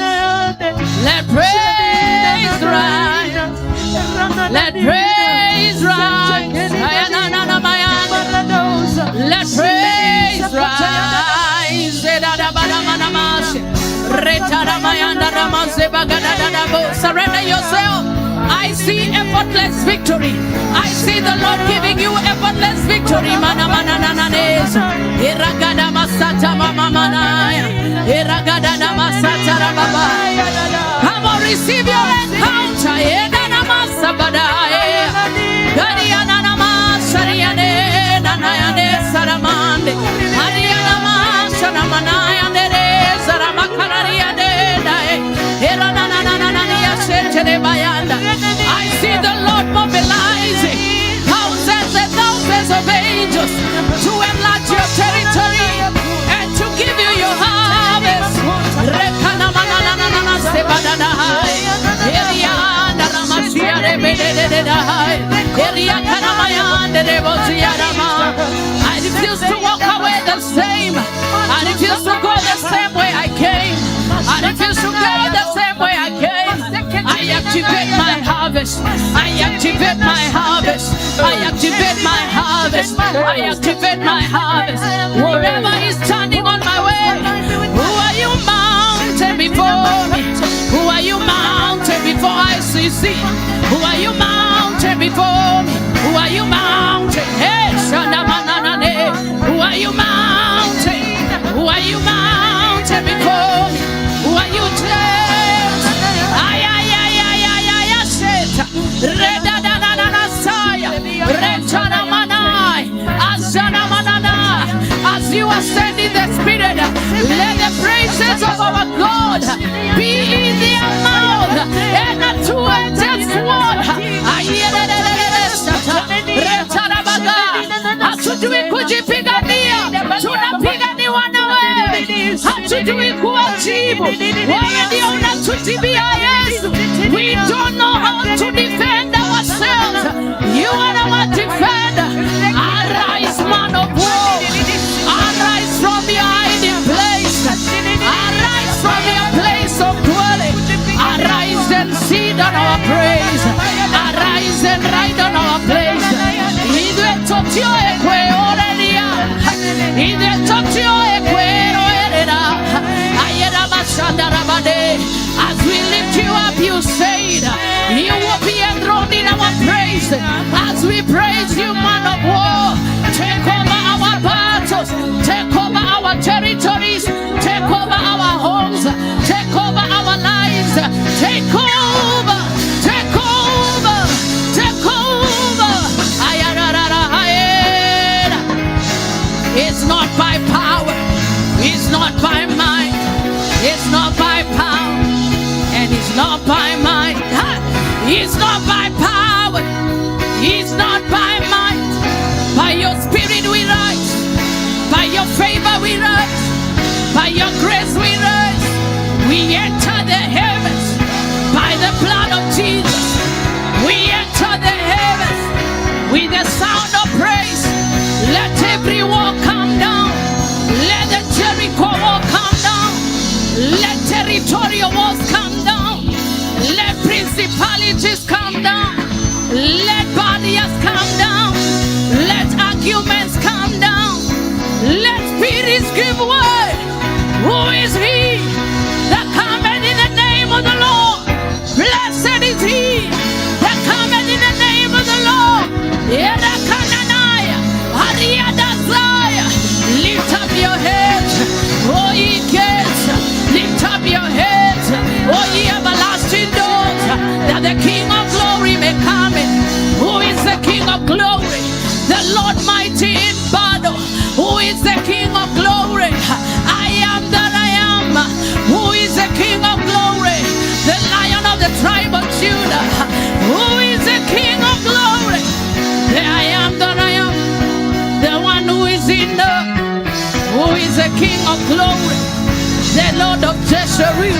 Speaker 3: Let praise rise. Let praise rise. Surrender yourself. I see effortless victory. I see the Lord giving you effortless victory. Mana mana na nes. Iragada masata mama manaya. Iragada na masata rababa. Come on, receive your encounter. Eda na masabadaya. Gadiana na masariane na nayane saramande. Ariana masana manaya nere saramakarariya de dai. Irana na na na na ya sete bayanda. I see the Lord mobilizing thousands and thousands of angels to enlarge your territory and to give you your harvest. Rekana manana na na sebadana hai. Eliana ramashia rebede dai. Eliana mayande rebozia rama. I refuse to walk away the same. I refuse to go the same way I came. I refuse to go the same way I came. I activate my harvest. I activate my harvest. I activate my harvest. I activate my harvest. Whoever is standing on my way, who are you mounted before me? Who are you mounted before ICC? Who are you mounted before me? Who are you mounted? Hey, Shandamanane. Who are you mounted? Who are you mounted before me? Who are you James? Ay, ay, ay, ay, ay, ay, ay, shit. Reda da da da da saya. Rechana manai. Azana manana. As you ascend in the spirit, let the praises of our God be in their mouth and a two-edged sword. Hatujui kujipigania, tunapiganiwa na wewe. hatujui kuwajibu. Wewe ndio unatutibia Yesu. We don't know how to defend ourselves. You are our defender. Arise, man of war. Arise from your hiding place. Arise from your place of dwelling. Arise and sit on our praise. Arise and ride on our place. Idwe totio ekwe orelia. Idwe totio ekwe orelia. Ayera mashanda rabade. As we lift you up, you said you will be enthroned in our praise. As we praise you, man of war, take over our battles, take over our territories, take over our homes, take over our lives, take over, take over, take over. It's not by power, it's not by might, it's not by power, and it's not by might. It's not by power, it's not by might. By your spirit we rise, by your favor we rise, by your grace we rise. We enter the heavens by the blood of Jesus. We enter the heavens with the sound of praise. Let every wall come down. Let the Jericho wall come down. Let territorial walls come down. Let principalities come down. Let barriers come down. Let arguments come down. Let spirits give way. Who is he that cometh in the name of the Lord? Blessed is he that cometh in the name of the Lord. Yerakananaya, Ariadazaya. Lift up your heads, oh ye gates. Lift up your heads, oh ye everlasting doors, that the King of glory may come in. Who is the King of glory? The Lord mighty in battle. Who is the King of glory? I am that I am. Who is the King of glory? The Lion of the tribe of Judah. Who is the King of glory? The I am that I am. The one who is in the. Who is the King of glory? The Lord of Jeshurun.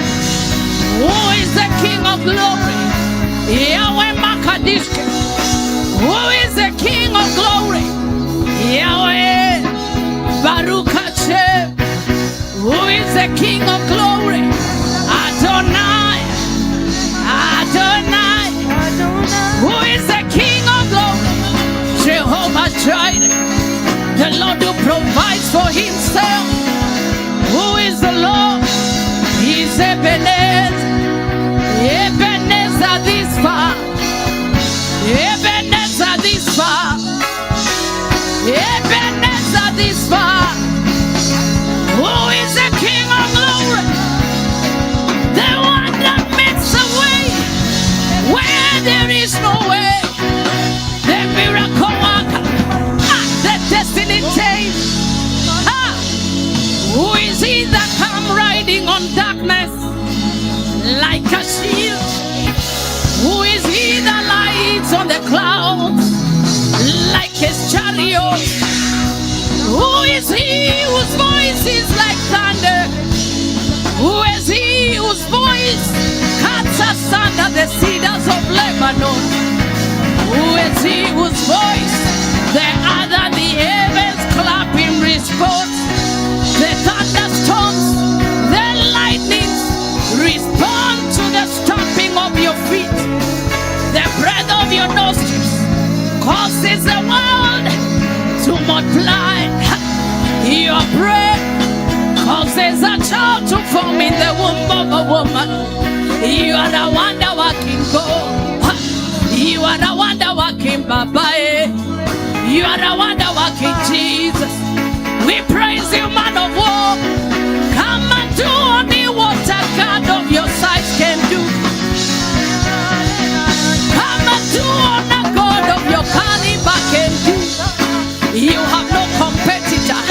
Speaker 3: Who is the King of glory? Yahweh Makadishke. Who is the King of glory? Yahweh Baruch Hashem. Who is the King of glory? Adonai. Adonai. Who is the King of glory? Jehovah Jireh. The Lord who provides for himself. Who is the Lord? He's Ebenezer. Ebenezer this far. Ebenezer this far. Ebenezer this far. Who is the King of glory? The one that makes a way where there is no way. The miracle worker. The destiny change. Who is he that come riding on darkness like a shield? Who is he that lights on the clouds like his chariot? Who is he whose voice is like thunder? Who is he whose voice cuts asunder the cedars of Lebanon? Who is he whose voice the other the heavens clap in response? The thunderstorms, the lightnings respond to the stomping of your feet. The breath of your nostrils causes the world to multiply. Your breath causes a child to form in the womb of a woman. You are a wonder-working God. You are a wonder-working Baba. You are a wonder-working Jesus. We praise you, man of war. Come and do only what a God of your size can do. Come and do what a God of your caliber can do. You have no competitor.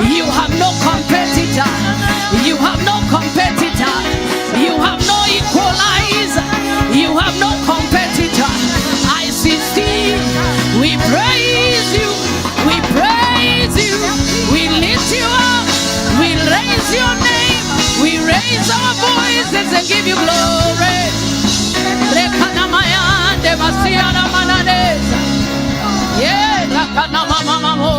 Speaker 3: You have no competitor. You have no competitor. You have no equalizer. You have no competitor. ICC, we praise you. We praise you. We lift you up. yana manadeza. Rakana mama mamo.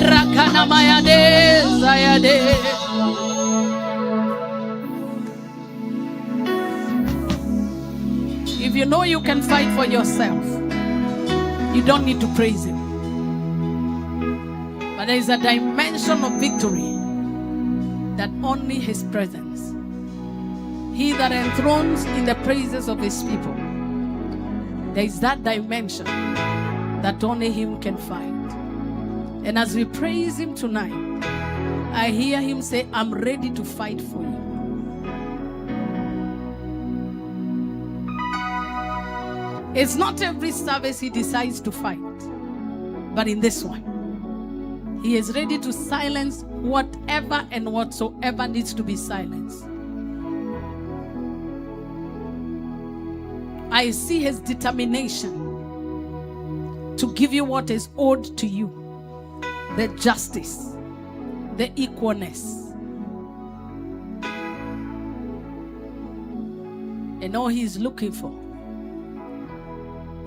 Speaker 3: Rakana mayadeza yade. If you know you can fight for yourself, you don't need to praise him. But there is a dimension of victory that only his presence. He that enthrones in the praises of his people. There is that dimension that only him can fight. And as we praise him tonight, I hear him say, I'm ready to fight for you. It's not every service he decides to fight, but in this one, he is ready to silence whatever and whatsoever needs to be silenced. I see his determination to give you what is owed to you, the justice, the equalness. And all he is looking for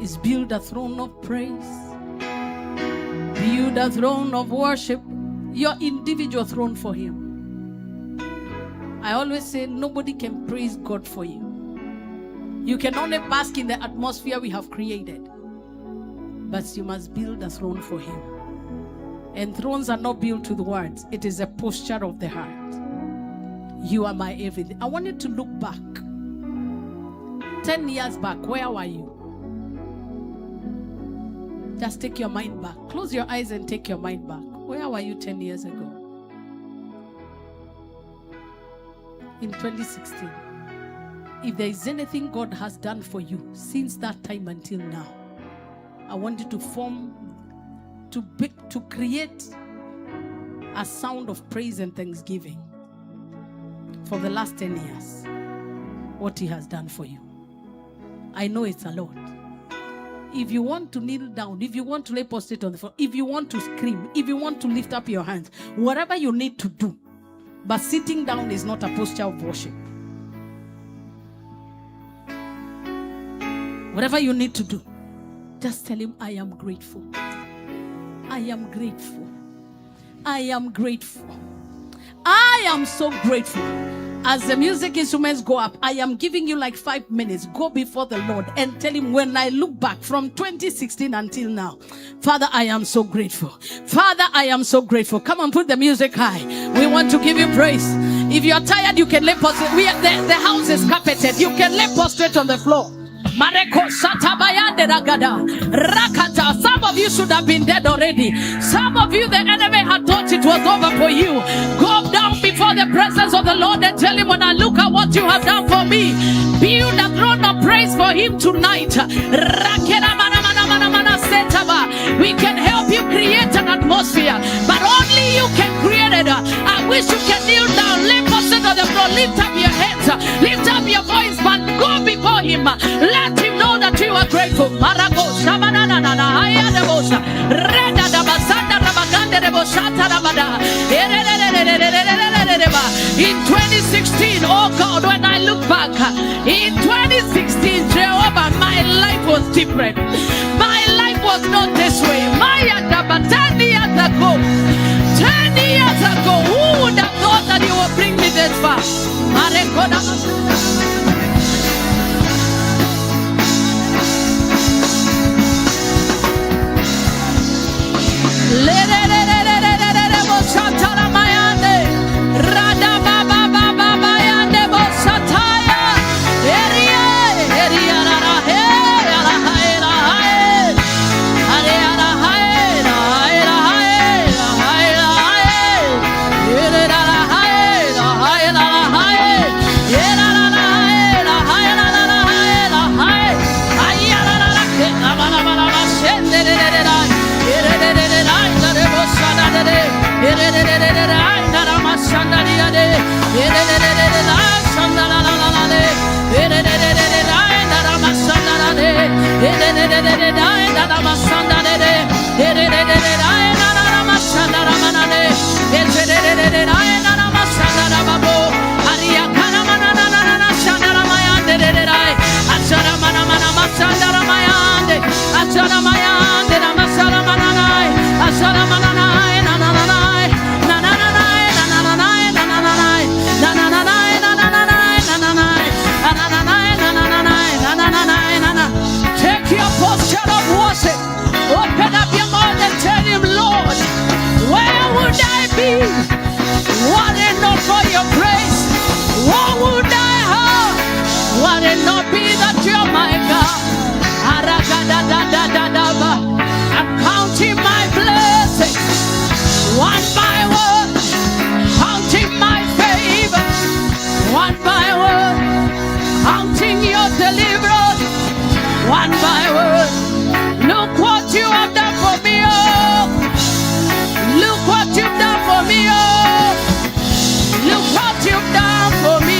Speaker 3: is build a throne of praise, build a throne of worship, your individual throne for him. I always say nobody can praise God for you. You can only bask in the atmosphere we have created, but you must build a throne for him. And thrones are not built with words. It is a posture of the heart. You are my everything. I want you to look back. 10 years back, where were you? Just take your mind back. Close your eyes and take your mind back. Where were you 10 years ago? In 2016. If there is anything God has done for you since that time until now, I want you to to create a sound of praise and thanksgiving for the last 10 years, what he has done for you. I know it's a lot. If you want to kneel down, if you want to lay prostrate on the floor, if you want to scream, if you want to lift up your hands, whatever you need to do, but sitting down is not a posture of worship. Whatever you need to do, just tell him, I am grateful. I am grateful. I am grateful. I am so grateful. As the music instruments go up, I am giving you like 5 minutes. Go before the Lord and tell him, when I look back from 2016 until now, Father, I am so grateful. Father, I am so grateful. Come on, put the music high. We want to give you praise. If you are tired, you can lay prostrate. The house is carpeted. You can lay prostrate on the floor. Mareko Satabayande Ragada Rakata. Some of you should have been dead already. Some of you, the enemy had thought it was over for you. Go down before the presence of the Lord and tell him, when I look at what you have done for me, build a throne of praise for him tonight. We can help you create an atmosphere, but only you can create it. I wish you can kneel down, lift up on the floor, lift up your hands, lift up your voice, but go before him. Let him know that you are grateful. In 2016, oh God, when I look back, in 2016, Jehovah, my life was different. My life was not this way. 10 years ago, 10 years ago, who would have thought that you would bring me this far? Sandara Take your posture of worship. Open up your mouth and tell him, Lord, where would I be? Were it not for your grace? What would I have? Were it not be that you're my God? I'm counting my blessings one by one, counting my favor one by one, counting your deliverance one by one. Look what you have done for me, oh. Look what you've done for me, oh. Look what you've done for me.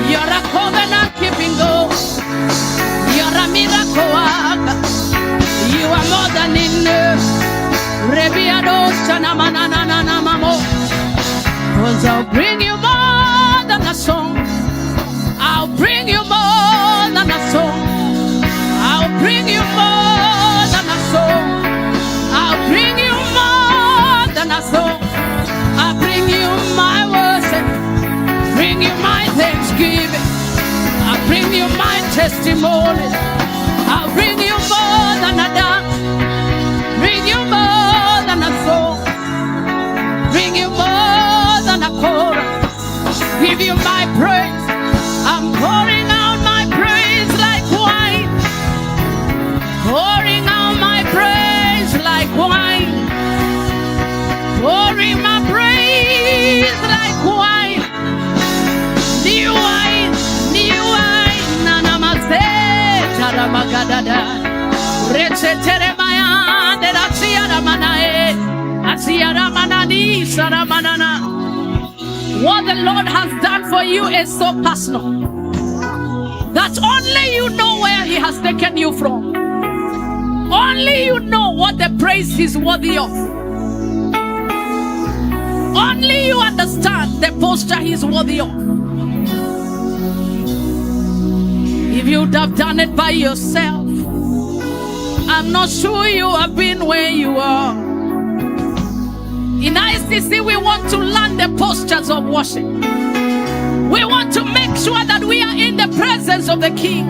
Speaker 3: You're a covenant keeping God. You're a miracle worker. You are more than enough. Cause I'll bring you more than a song. I'll bring you more than a song. I'll bring you more than a song. I'll bring you more than a song. I'll bring you my worship. Bring you my thanksgiving. I'll bring you my testimony. I'll bring you more than a dance. Bring you more than a song. Bring you more than a chorus. Give you my praise. I'm pouring out my praise like wine. Pouring out my praise like wine. Pouring my praise like wine. New wine, new wine. Nanamase, taramagadada. Reche teremaya, derasiara manae. Asiara manani, saramanana. What the Lord has done for you is so personal that only you know where He has taken you from. Only you know what the praise He's worthy of. Only you understand the posture He's worthy of. If you'd have done it by yourself, I'm not sure you have been where you are. In ICC, we want to learn the postures of worship. We want to make sure that we are in the presence of the King,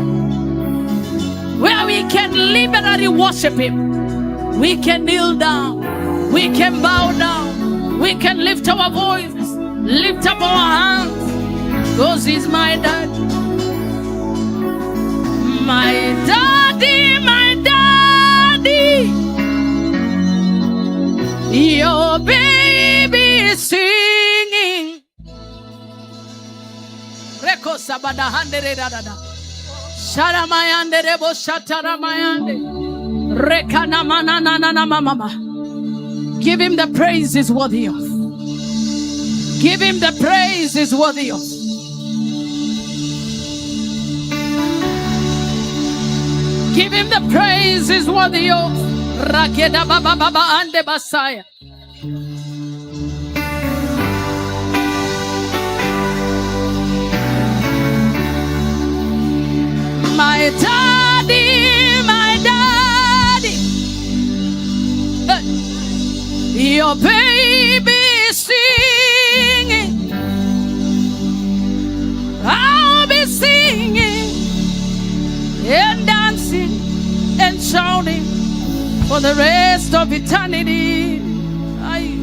Speaker 3: where we can liberally worship Him. We can kneel down. We can bow down. We can lift our voices, lift up our hands, because He's my dad. My daddy, my daddy. Your baby is singing. Reko sabada handere dadada. Sharamayande rebo shataramayande. Rekana manana mama. Give Him the praise He's worthy of. Give Him the praise He's worthy of. Give Him the praise He's worthy of. Rakeda baba baba ande basaya. My daddy, my daddy. Your baby is singing. I'll be singing and dancing and shouting for the rest of eternity. Aye.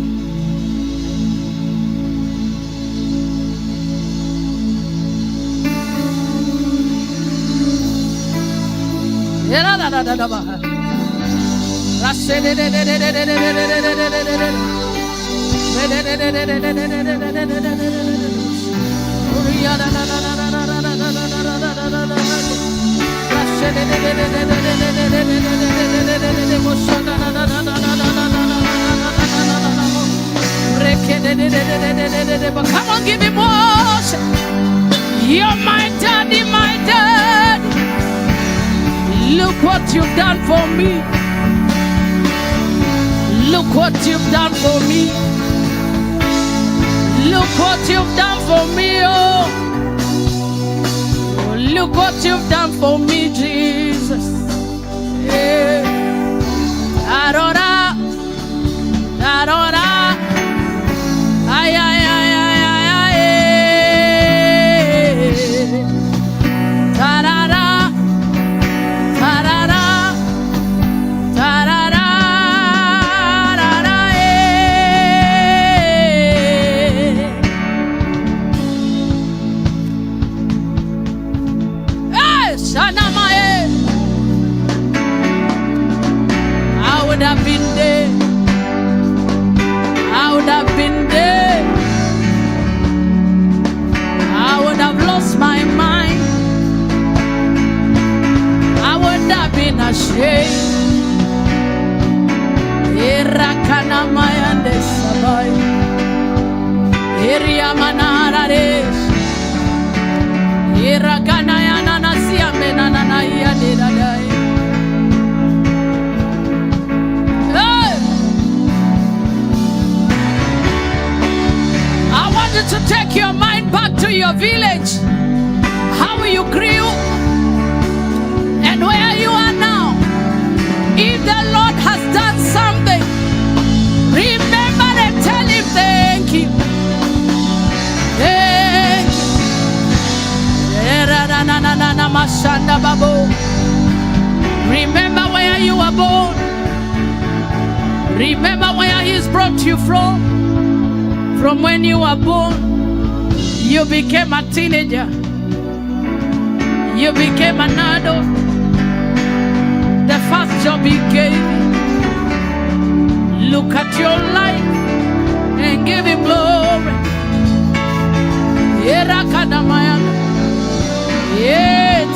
Speaker 3: Come on, give Him worship. You're my daddy, my daddy. Look what you've done for me. Look what you've done for me. Look what you've done for me, oh. you what you've done for me, Jesus. Yeah. Adora, adora, ay, ay, ay, ay, ay, ay, tarara, tarara, tarara, tarara, Shanamae. I would have been there. I would have been there. I would have lost my mind. I would have been ashamed. Irakana mayande sabai. Iriamanara des. Irakana yana nasia menana na iya dedadai. To take your mind back to your village, how you grew and where you are now. If the Lord has done something, remember and tell him thank you. Thank you. Remember where you were born. Remember where he's brought you from. From when you were born, you became a teenager. You became an adult. The first job he gave you. Look at your life and give him glory. Yerakadamayana.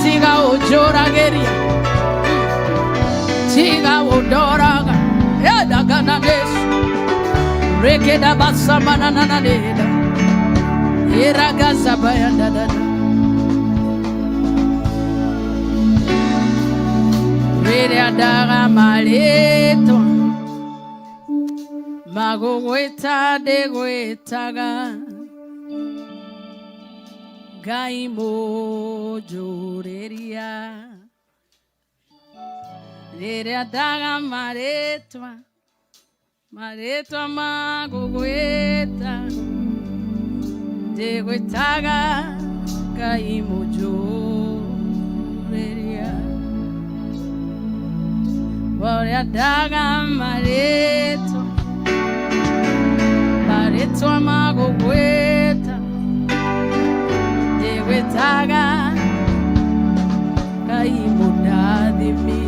Speaker 3: Tiga ojorageria. Tiga odoraga. Yadaganadesh. Rekeda basamana nananeda. Iragaza bayandada. Rede daga maleto. Magogweta de gwetaga. Gaimo joreria. Rede daga maleto. Mareto magogweta de gwetaga kaimojo reria Boria daga mareto magogweta de gwetaga kaimodadimi.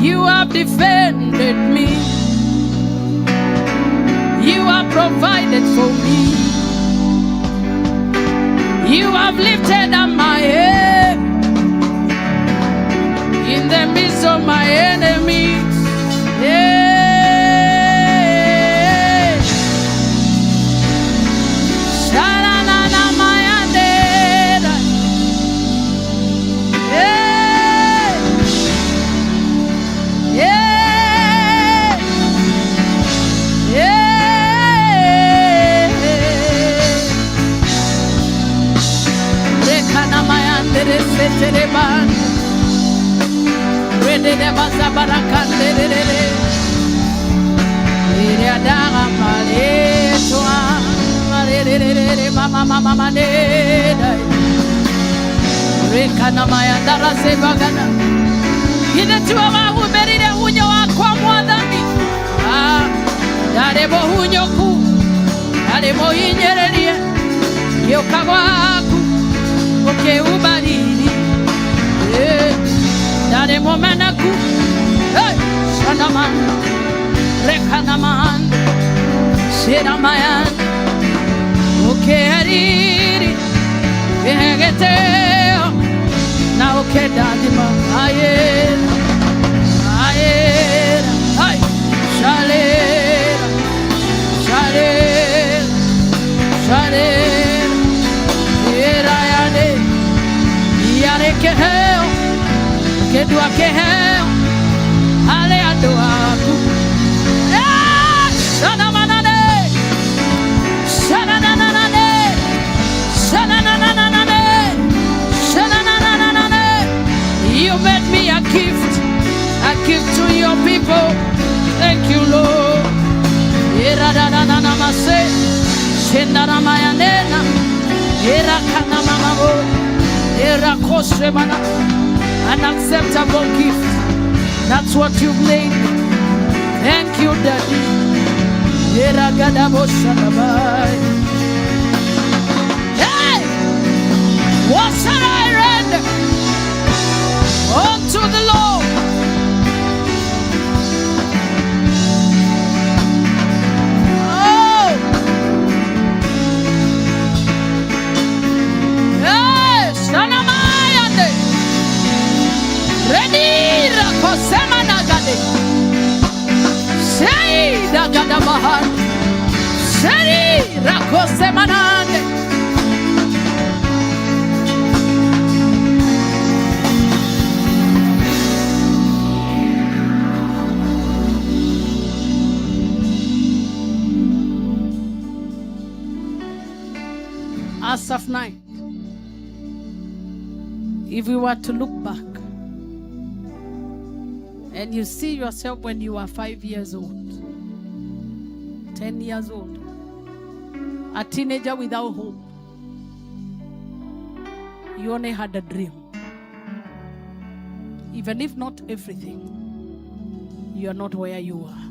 Speaker 3: You have defended me. You have provided for me. You have lifted up my head in the midst of my enemies. Yeah. Shendaramaya nena. Erakana mamabo. Erakoshe mana. An acceptable gift. That's what you've made. Thank you, Daddy. Hey! What shall I render unto the Lord? Oh! Yes! Shanamayande! Ready! Rakosemanagade! Sei Dagadamahan! Sei Rakosemanande! As of night, if we were to look back and you see yourself when you were 5 years old, 10 years old, a teenager without hope, you only had a dream. Even if not everything, you are not where you are.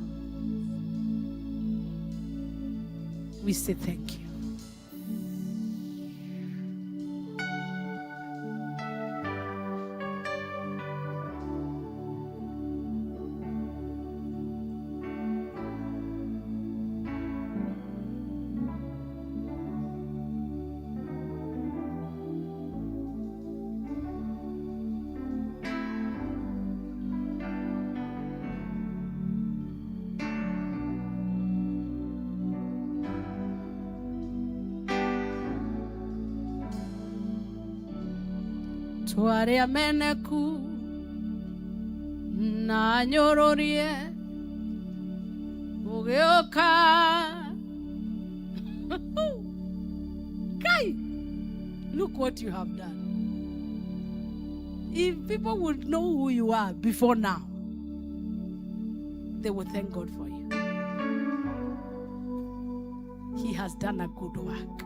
Speaker 3: We say thank you. Tuare ameneku na nyororie ugeoka Kai, look what you have done. If people would know who you are before now, they would thank God for you. He has done a good work.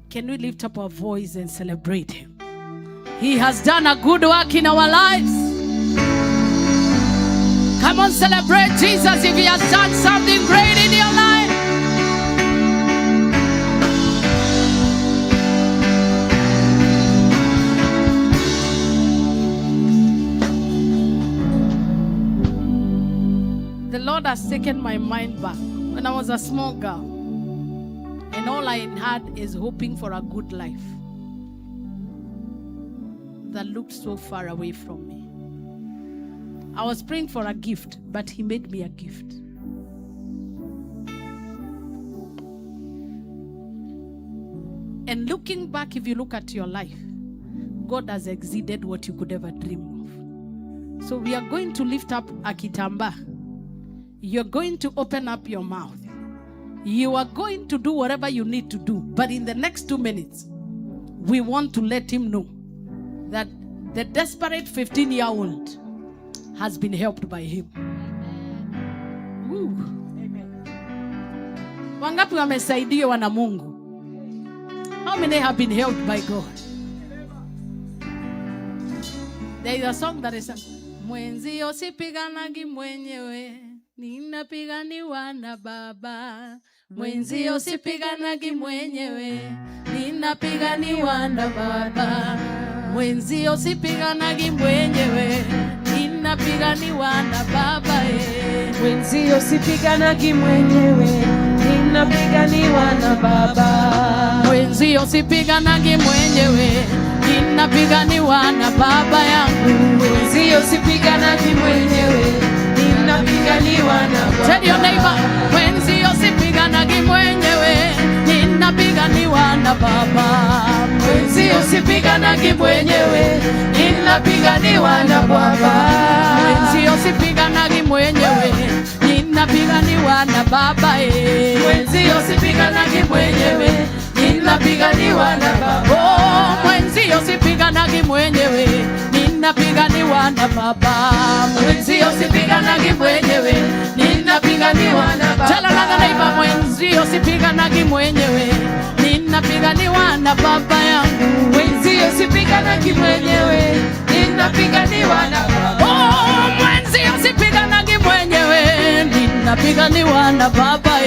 Speaker 3: Can we lift up our voice and celebrate him? He has done a good work in our lives. Come on, celebrate Jesus if he has done something great in your life. The Lord has taken my mind back when I was a small girl, and all I had is hoping for a good life that looked so far away from me. I was praying for a gift, but he made me a gift. And looking back, if you look at your life, God has exceeded what you could ever dream of. So we are going to lift up a kitamba. You're going to open up your mouth. You are going to do whatever you need to do. But in the next 2 minutes, we want to let him know that the desperate 15-year-old has been helped by him. Wangapi wamesaidiwa na Mungu? How many have been helped by God? There is a song that is Mwenzi usipiganagi mwenyewe, ninapiganiwa na Baba. Mwenzi usipiganagi mwenyewe, ninapiganiwa na Baba. Mwenzi usipiganagi mwenyewe, ninapiganiwa na Baba.
Speaker 1: Mwenzi usipiganagi mwenyewe, ninapiganiwa na Baba.
Speaker 3: Mwenzi usipiganagi mwenyewe, ninapiganiwa na Baba yangu.
Speaker 1: Mwenzi usipiganagi mwenyewe, ninapiganiwa na Baba.
Speaker 3: Tell your neighbor, mwenzi usipiganagi mwenyewe, ninapiganiwa na Baba.
Speaker 1: Mwenzi usipiganagi mwenyewe, ninapiganiwa na Baba.
Speaker 3: Mwenzi usipiganagi mwenyewe, ninapiganiwa na Baba.
Speaker 1: Mwenzi usipiganagi mwenyewe, ninapiganiwa na Baba.
Speaker 3: Oh, mwenzi usipiganagi mwenyewe, ninapiganiwa na Baba.
Speaker 1: Mwenzi usipiganagi mwenyewe, ninapiganiwa na Baba.
Speaker 3: Tell another neighbor, mwenzi Mwenzio sipiganagi mwenyewe, ninapiganiwa na baba yangu.
Speaker 1: Mwenzio sipiganagi mwenyewe, ninapiganiwa na baba.
Speaker 3: Oh, mwenzio sipiganagi mwenyewe, ninapiganiwa na baba.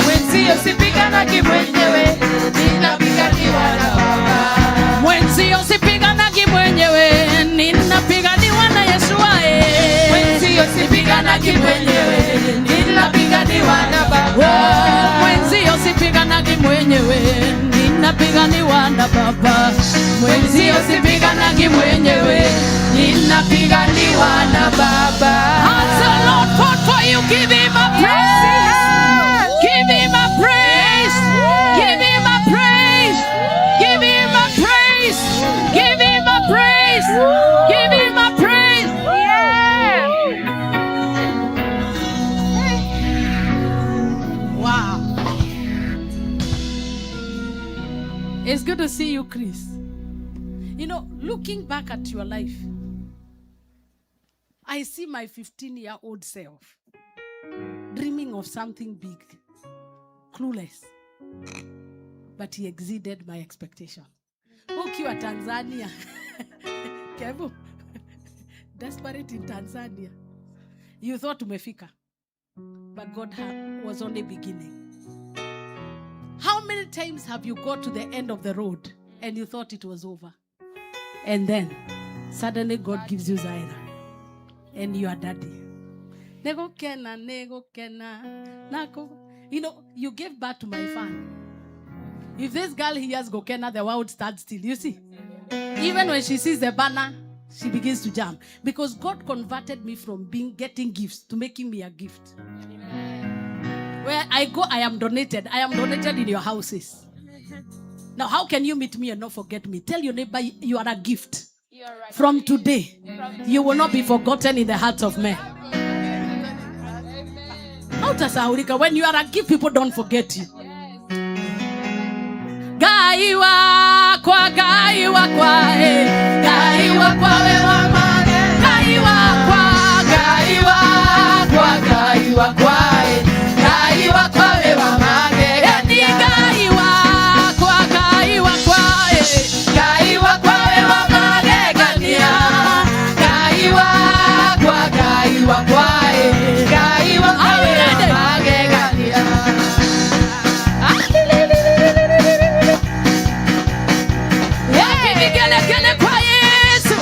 Speaker 1: Mwenzio sipiganagi mwenyewe, ninapiganiwa na baba.
Speaker 3: Mwenzio sipiganagi mwenyewe, ninapiganiwa na Yeshua.
Speaker 1: Mwenzio sipiganagi mwenyewe, ninapiganiwa na baba.
Speaker 3: Mwenzio sipiganagi mwenyewe, ninapiganiwa na baba.
Speaker 1: Mwenzio sipiganagi mwenyewe, ninapiganiwa na baba.
Speaker 3: As the Lord fought for you, give him a praise. Give him a praise. Give him a praise. Give him a praise. Give him a praise. Give him a praise. Yeah. Wow. It's good to see you, Chris. You know, looking back at your life, I see my 15-year-old self dreaming of something big, clueless, but he exceeded my expectation. Ukiwa Tanzania, Kevo, desperate in Tanzania, you thought umefika, but God was only beginning. How many times have you got to the end of the road and you thought it was over? And then suddenly God gives you Zaira and you are daddy. Nego kena, nako. You know, you gave birth to my fan. If this girl hears Gokena, the world stands still. You see? Even when she sees the banner, she begins to jump. Because God converted me from getting gifts to making me a gift. Where I go, I am donated. I am donated in your houses. Now, how can you meet me and not forget me? Tell your neighbor you are a gift. Right. From today, you will not be forgotten in the hearts of men. How does Aurika? When you are a gift, people don't forget you. Gaiwa kwa gaiwa kwa gaiwa kwa wewa mane gaiwa kwa gaiwa kwa gaiwa kwa gaiwa kwa wewa mane gaiwa kwa gaiwa kwa gaiwa kwa wewa mane gania gaiwa kwa gaiwa kwa gaiwa kwa wewa mane gania. Kele kwa Yesu.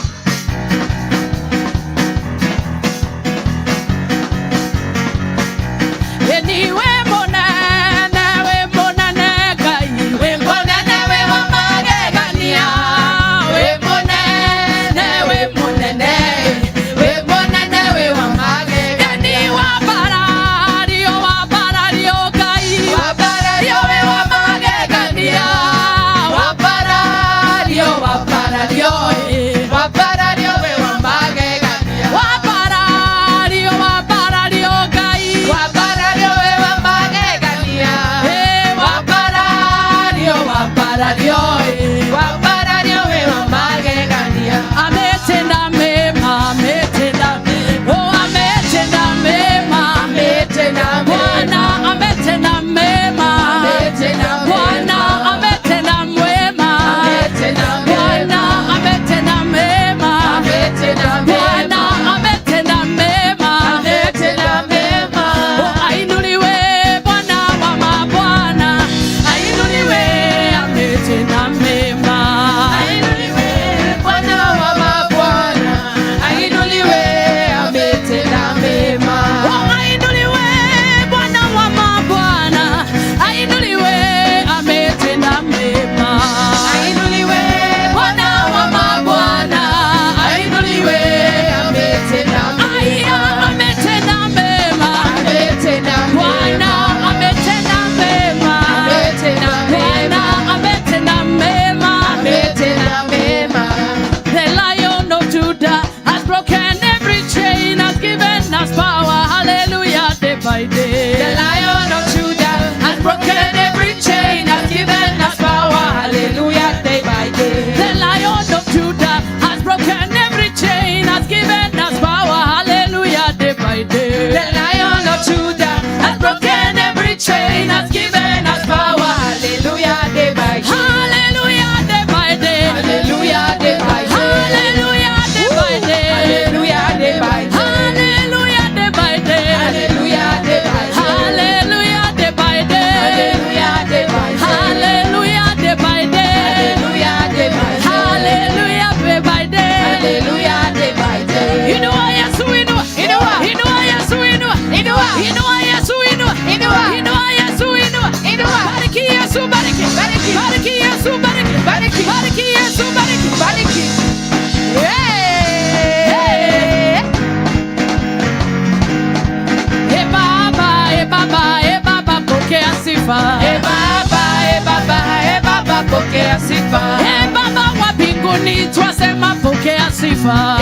Speaker 3: sifa.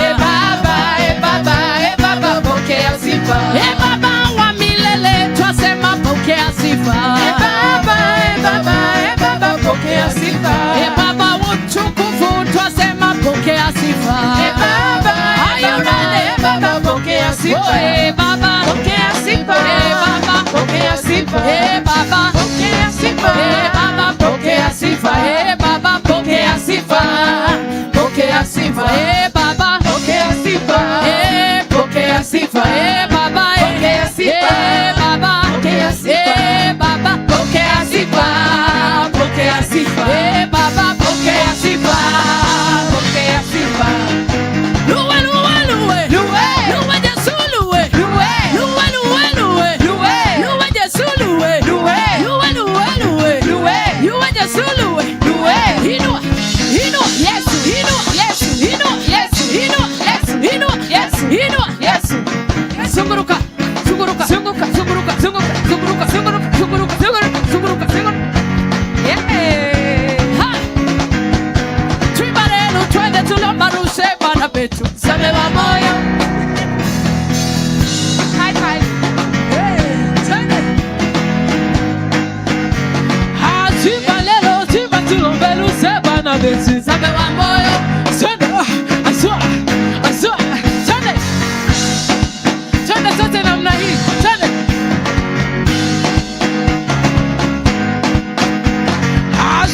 Speaker 1: Baba, pokea sifa.
Speaker 3: Baba wa milele twasema pokea sifa.
Speaker 1: Baba, pokea sifa.
Speaker 3: Baba wa utukufu twasema pokea sifa.
Speaker 1: Baba, pokea sifa.
Speaker 3: Baba
Speaker 1: Pokea sifa.
Speaker 3: Baba
Speaker 1: Pokea sifa.
Speaker 3: Baba
Speaker 1: Pokea sifa.
Speaker 3: Baba
Speaker 1: Pokea sifa.
Speaker 3: Baba
Speaker 1: Pokea sifa. Pokea sifa.
Speaker 3: Baba
Speaker 1: Pokea sifa. Pokea sifa.
Speaker 3: Baba
Speaker 1: Pokea sifa.
Speaker 3: Baba
Speaker 1: Pokea sifa.
Speaker 3: Baba
Speaker 1: Pokea sifa. Pokea sifa.
Speaker 3: Baba
Speaker 1: Pokea sifa. Pokea sifa.
Speaker 3: Luwe luwe luwe
Speaker 1: Luwe.
Speaker 3: Luwe Yesu luwe
Speaker 1: Luwe.
Speaker 3: Luwe luwe luwe
Speaker 1: Luwe.
Speaker 3: Luwe Yesu luwe
Speaker 1: Luwe.
Speaker 3: Luwe luwe luwe
Speaker 1: Luwe.
Speaker 3: Luwe Yesu luwe
Speaker 1: Luwe.
Speaker 3: Inua Inua Yesu Inua Yesu Inua Yesu Inua Yesu Inua Yesu Inua
Speaker 1: Yesu.
Speaker 3: Zunguruka Zunguruka Zunguruka Zunguruka Zunguruka Zunguruka Zunguruka Zunguruka Zunguruka Zunguruka Ha Tuimarenu twende tulombarushe bana betu
Speaker 1: Sabe wa moyo. High five.
Speaker 3: Twende Ha Tuimarenu Tuimarenu tulombarushe bana betu
Speaker 1: Sabe wa moyo.
Speaker 3: Twende Asua Asua Twende Twende sote namna hii Twende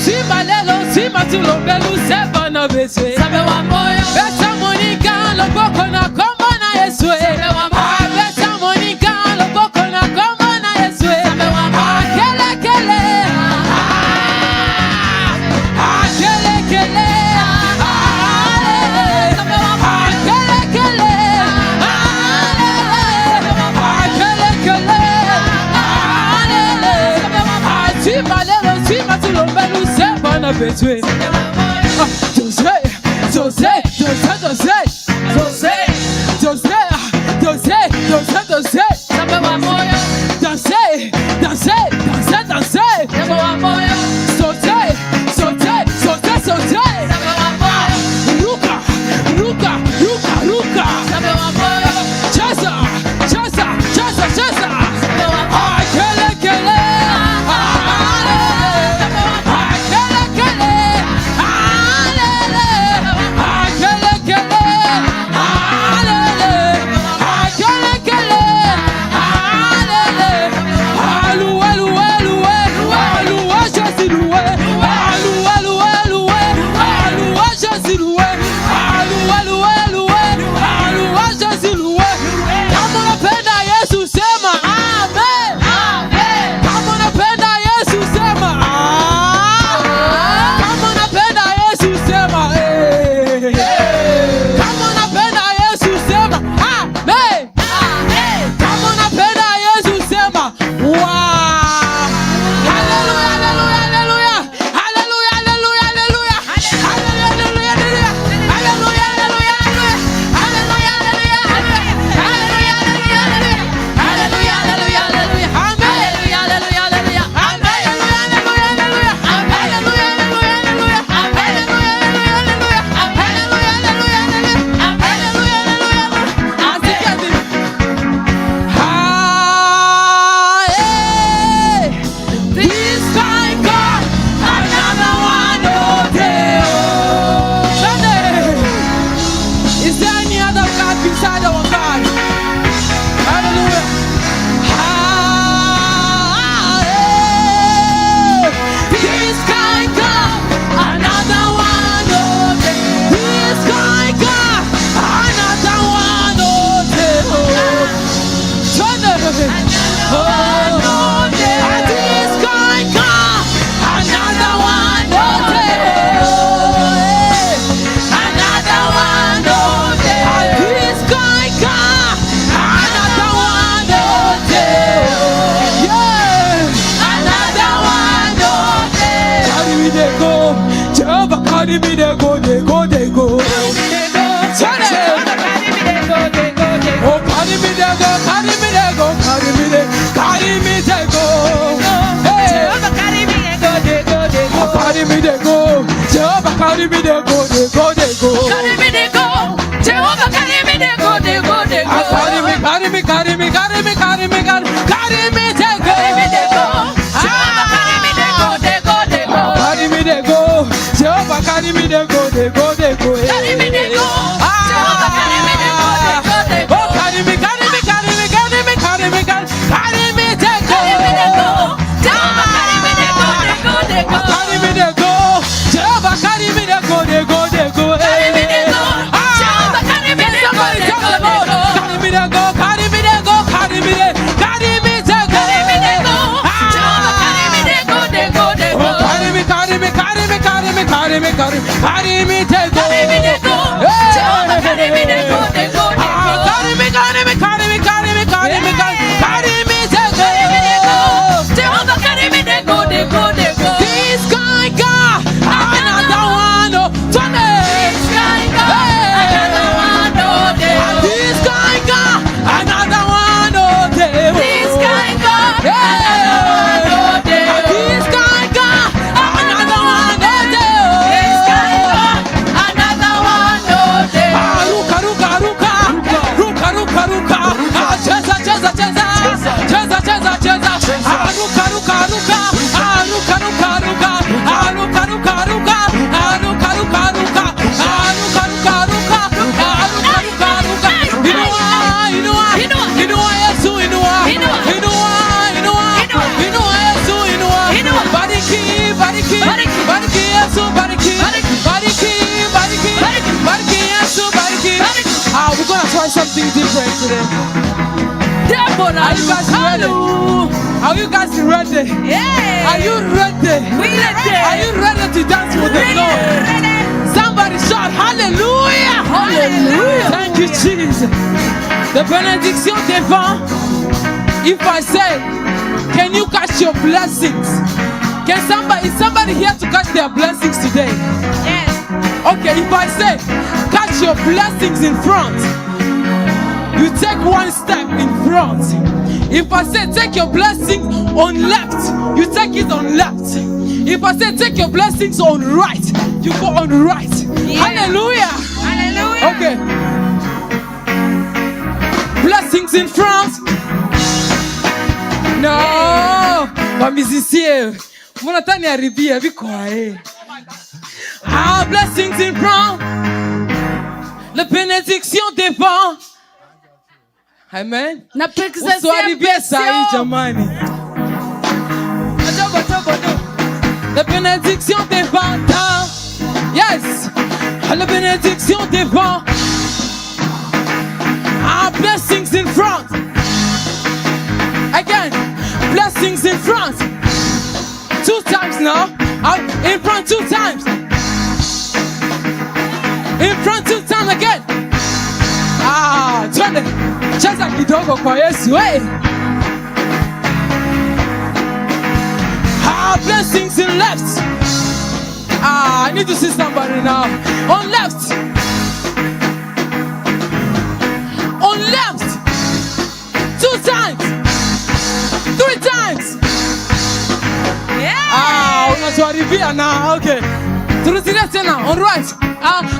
Speaker 3: Sima lelo, sima tulombelu seba na bese.
Speaker 1: Sabe wa moyo.
Speaker 3: Besa monika loboko na kombo na Yeswe.
Speaker 1: Sabe wa moyo.
Speaker 3: Besa monika loboko na kombo na Yeswe.
Speaker 1: Sabe wa moyo.
Speaker 3: Kele kele. Kele kele.
Speaker 1: Sabe wa moyo.
Speaker 3: Kele kele. Kele kele. Sima lelo, sima tulombelu seba na bese.
Speaker 1: Sabe wa moyo.
Speaker 3: Jose, Jose, Jose, Jose, Jose, Jose, Jose, Jose, Jose,
Speaker 1: Sabe wa moyo.
Speaker 3: Jose, Jose, Jose, Jose,
Speaker 1: Sabe wa moyo.
Speaker 3: Jose, Jose, Jose, Jose,
Speaker 1: Sabe wa moyo.
Speaker 3: Luca, Luca, Luca, Luca,
Speaker 1: Sabe wa moyo.
Speaker 3: Chesa, Chesa, Chesa, Chesa,
Speaker 1: Sabe wa moyo.
Speaker 3: Kele, Kele, Kele, Kele, carry me, they go, they go, they go. Turn it. Oh, carry me, they go, carry me, they go, carry me, they go. Hey, carry me, they go, they go, they go. Carry me, they go. Jehovah, carry me, they go, they go, they go.
Speaker 1: Carry me, they go.
Speaker 3: Jehovah, carry me, they go, they go, they go.
Speaker 2: Carry me, carry me, carry me, carry me, carry me, carry me, they go.
Speaker 3: Carry me, they go. Jehovah, carry me, they go, they go, they go.
Speaker 2: Carry me, they go. Jehovah, carry me, they go, they go, they go.
Speaker 3: Carry me, they go. Jehovah, carry me, they go, they go, they go.
Speaker 2: Oh, carry me, carry me, carry me, carry me, carry me, carry me, they go.
Speaker 3: Carry me, they go. Jehovah, carry me, they go, they go, they go.
Speaker 2: Carry me, they go. Jehovah, carry me, they go, they go, they go.
Speaker 3: Carry me, they go. Jehovah, carry me, they go,
Speaker 2: Somebody
Speaker 3: they
Speaker 2: tell
Speaker 3: go,
Speaker 2: the
Speaker 3: they
Speaker 2: Lord,
Speaker 3: go.
Speaker 2: carry me, they go, carry me, they go, carry me, they, carry me, they go.
Speaker 3: Carry me, they go. Jehovah, carry me, they go, they go, they go.
Speaker 2: Oh, carry me, carry me, carry me, carry me, carry me, carry me, they go.
Speaker 3: Carry me, they go.
Speaker 2: Hey.
Speaker 3: Jehovah, carry me, they go, they go, they go.
Speaker 2: Carry me, carry me, carry me, carry me, carry me, carry me, they go.
Speaker 3: Carry me, they go. Jehovah, carry me, they go, they go, they go.
Speaker 2: This guy got another one, oh, Sunday.
Speaker 3: This guy got another one, oh, day.
Speaker 2: This guy got another one, oh, day.
Speaker 3: This guy got another one, oh, day.
Speaker 2: This guy got another one, oh, day.
Speaker 3: This guy got another one, oh, day.
Speaker 2: Ruka, ruka, ruka, ruka, ruka, ruka. Cheza, cheza, cheza, cheza, cheza, cheza. Ruka, ruka, ruka, ruka, ruka, ruka, ruka, ruka, ruka, ruka, ruka, ruka, ruka, ruka, ruka, ruka, ruka. Inua, inua, inua Yesu, inua, inua, inua, inua Yesu, inua. Bariki, bariki, bariki Yesu, bariki, bariki, bariki, bariki Yesu, bariki. We're gonna try something different today.
Speaker 3: Deborah,
Speaker 2: Are you guys ready? Are you guys ready?
Speaker 3: yeah.
Speaker 2: Are you ready?
Speaker 3: We ready.
Speaker 2: Are you ready to dance with the Lord? Somebody shout hallelujah!
Speaker 3: Hallelujah.
Speaker 2: Thank you, Jesus. The benediction devant. If I say, can you catch your blessings? Can somebody, is somebody here to catch their blessings today?
Speaker 3: Yes.
Speaker 2: Okay, if I say, catch your blessings in front, you take one step in front. If I say, take your blessings on left, you take it on left. If I say, take your blessings on right, you go on right.
Speaker 3: Yeah.
Speaker 2: Hallelujah.
Speaker 3: Hallelujah.
Speaker 2: Okay. Blessings in front. No. My musicien. Mon attend à rivière, vi quoi? Blessings in front. La bénédiction devant. Amen.
Speaker 3: Na
Speaker 2: Uswari bien sahi jamani. La bénédiction devant. Yes. La bénédiction devant. Blessings in front. Again. Blessings in front. 2 times now. In front 2 times. In front 2 times again. Twende. Cheza kidogo kwa Yesu. Hey. Blessings in left. I need to see somebody now. On left. On left. 2 times. 3 times.
Speaker 3: Yeah.
Speaker 2: Unatuharibia now. Okay. Turudia tena. On right.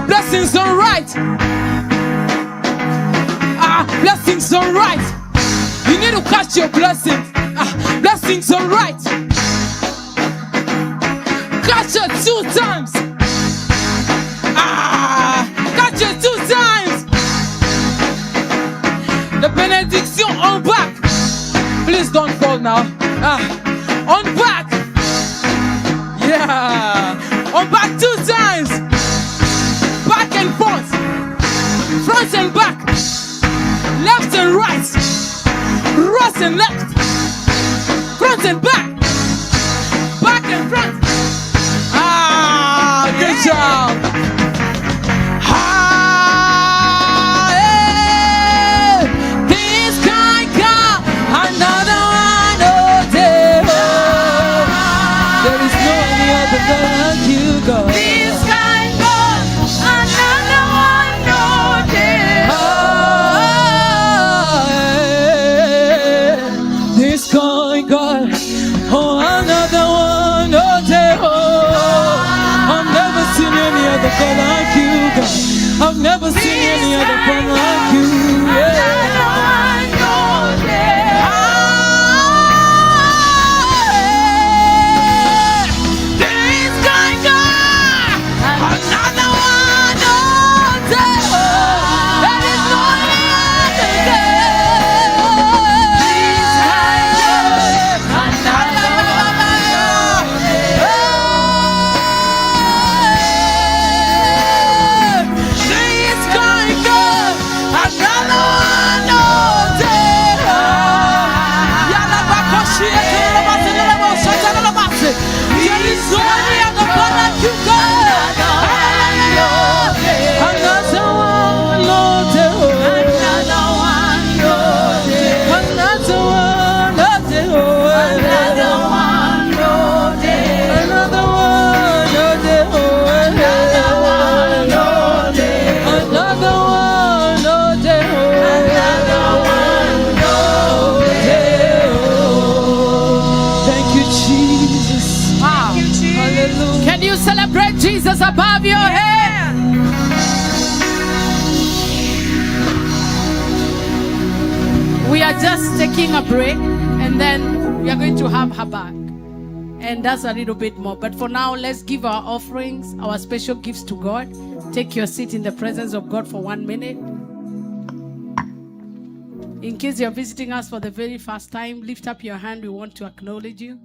Speaker 2: Blessings on right. Blessings on right. You need to catch your blessings. Blessings on right. Catch it 2 times. Catch it 2 times. The benediction on back. Please don't fall now. On back. Yeah. On back 2 times. Back and forth. Front and back. Left and right. Right and left. Front and back. Back and front. Good job. This guy got another one, oh, day. There is no any other like you, God.
Speaker 3: This guy got another one, oh, day.
Speaker 2: This guy got another one, oh, day. I've never seen any other God like you, God. I've never seen any other one like you.
Speaker 3: Jesus above your head. We are just taking a break and then we are going to have her back. And that's a little bit more. But for now, let's give our offerings, our special gifts to God. Take your seat in the presence of God for 1 minute. In case you're visiting us for the very first time, lift up your hand. We want to acknowledge you.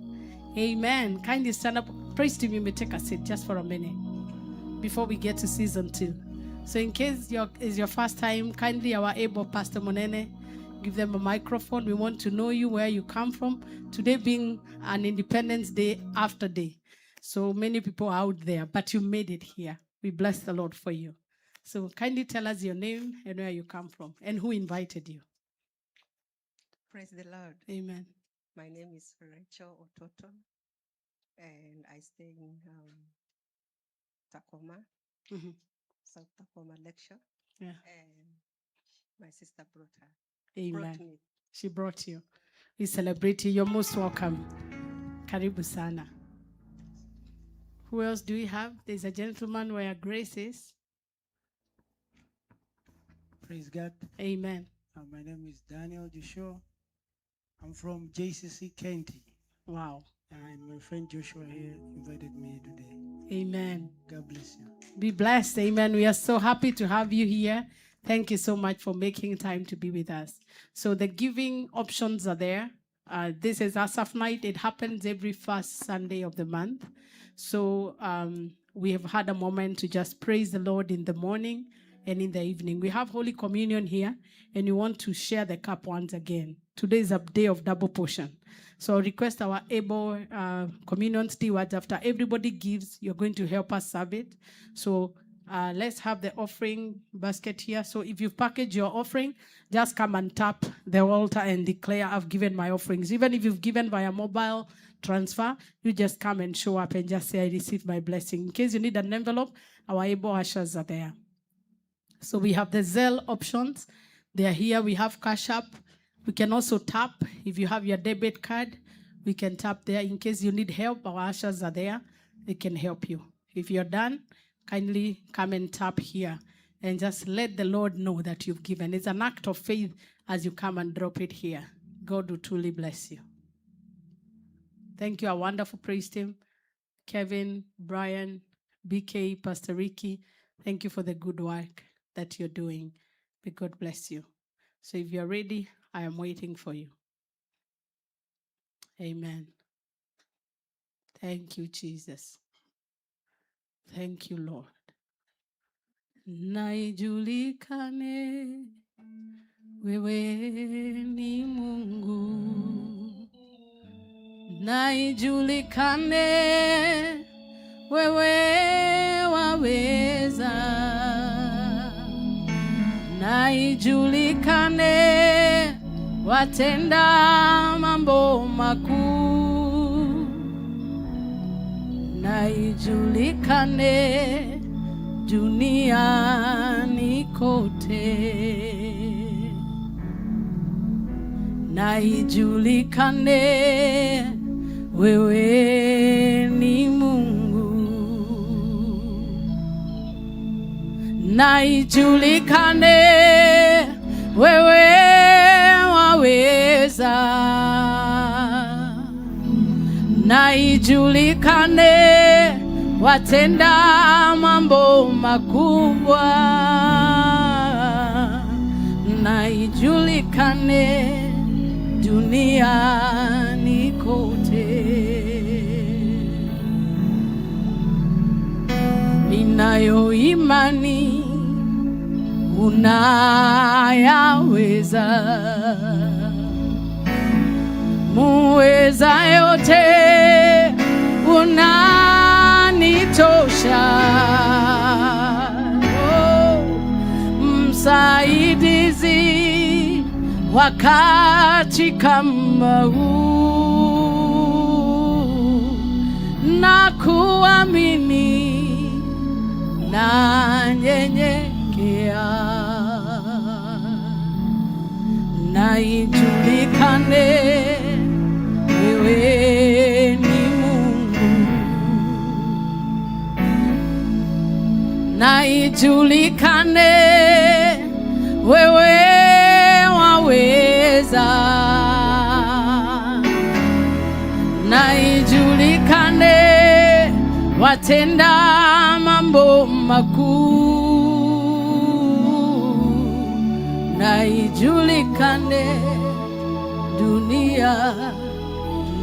Speaker 3: Amen. Kindly stand up. Praise team, you may take a seat just for a minute before we get to season 2. So in case it's your first time, kindly our able Pastor Monene, give them a microphone. We want to know you, where you come from. Today being an Independence Day after day. So many people are out there, but you made it here. We bless the Lord for you. So kindly tell us your name and where you come from and who invited you.
Speaker 5: Praise the Lord.
Speaker 3: Amen.
Speaker 5: My name is Rachel Ototo, and I stay in Tacoma, South Tacoma Lecture.
Speaker 3: Yeah.
Speaker 5: And my sister brought her.
Speaker 3: Amen.
Speaker 5: Brought me.
Speaker 3: She brought you. We celebrate you. You're most welcome. Karibu sana. Who else do we have? There's a gentleman where Grace is.
Speaker 6: Praise God.
Speaker 3: Amen.
Speaker 6: My name is Daniel Joshua. I'm from JCC County.
Speaker 3: Wow.
Speaker 6: And my friend Joshua here invited me today.
Speaker 3: Amen.
Speaker 6: God bless you.
Speaker 3: Be blessed. Amen. We are so happy to have you here. Thank you so much for making time to be with us. So the giving options are there. This is Asaf Night. It happens every first Sunday of the month. So we have had a moment to just praise the Lord in the morning and in the evening. We have Holy Communion here, and we want to share the cup once again. Today is a day of double portion. So I request our able communion stewards, after everybody gives, you're going to help us serve it. So let's have the offering basket here. So if you've packaged your offering, just come and tap the altar and declare, I've given my offerings. Even if you've given via mobile transfer, you just come and show up and just say, I received my blessing. In case you need an envelope, our able ushers are there. So we have the Zelle options. They are here. We have Cash App. We can also tap. If you have your debit card, we can tap there. In case you need help, our ushers are there. They can help you. If you're done, kindly come and tap here and just let the Lord know that you've given. It's an act of faith as you come and drop it here. God will truly bless you. Thank you, our wonderful praise team. Kevin, Brian, BK, Pastor Ricky, thank you for the good work that you're doing. May God bless you. So if you're ready, I am waiting for you. Amen. Thank you, Jesus. Thank you, Lord. Na ijulikane wewe ni Mungu. Na ijulikane wewe waweza. Na ijulikane watenda mambo makuu. Na ijulikane duniani kote. Na ijulikane wewe ni Mungu. na ijulikane wewe waweza, na ijulikane watenda mambo makubwa, na ijulikane duniani kote. Ninayo imani unayaweza, muweza yote, unanitosha. Oh, msaidizi wakati kama huu, na kuamini na nyenyekea, na ijulikane wewe ni Mungu, na ijulikane wewe waweza, na ijulikane watenda mambo makuu, na ijulikane dunia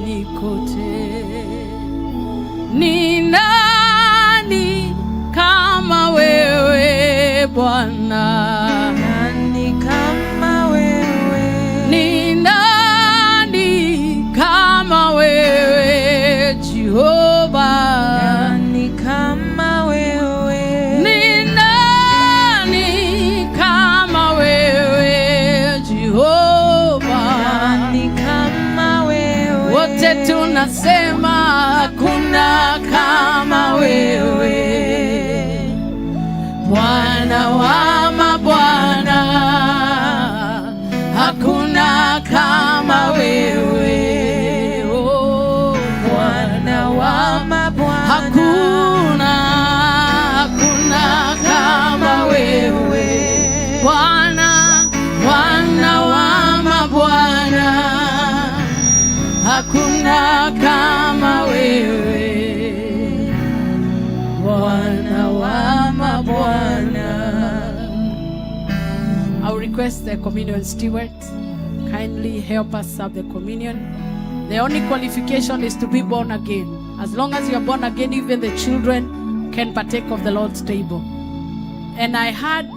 Speaker 3: nikote. Ni nani kama wewe Bwana?
Speaker 1: Nani kama wewe?
Speaker 3: Ni nani kama wewe Jehova?
Speaker 1: Nani kama wewe?
Speaker 3: Ni nani kama wewe Jehova?
Speaker 1: Nani kama wewe?
Speaker 3: Wote tunasema hakuna kama wewe, Bwana wa mabwana, hakuna kama wewe. Oh, Bwana wa mabwana, hakuna kama wewe, Bwana wa mabwana, hakuna kama wewe, Bwana wa mabwana. I'll request the communion steward kindly help us serve the communion. The only qualification is to be born again. As long as you are born again, even the children can partake of the Lord's table. And I heard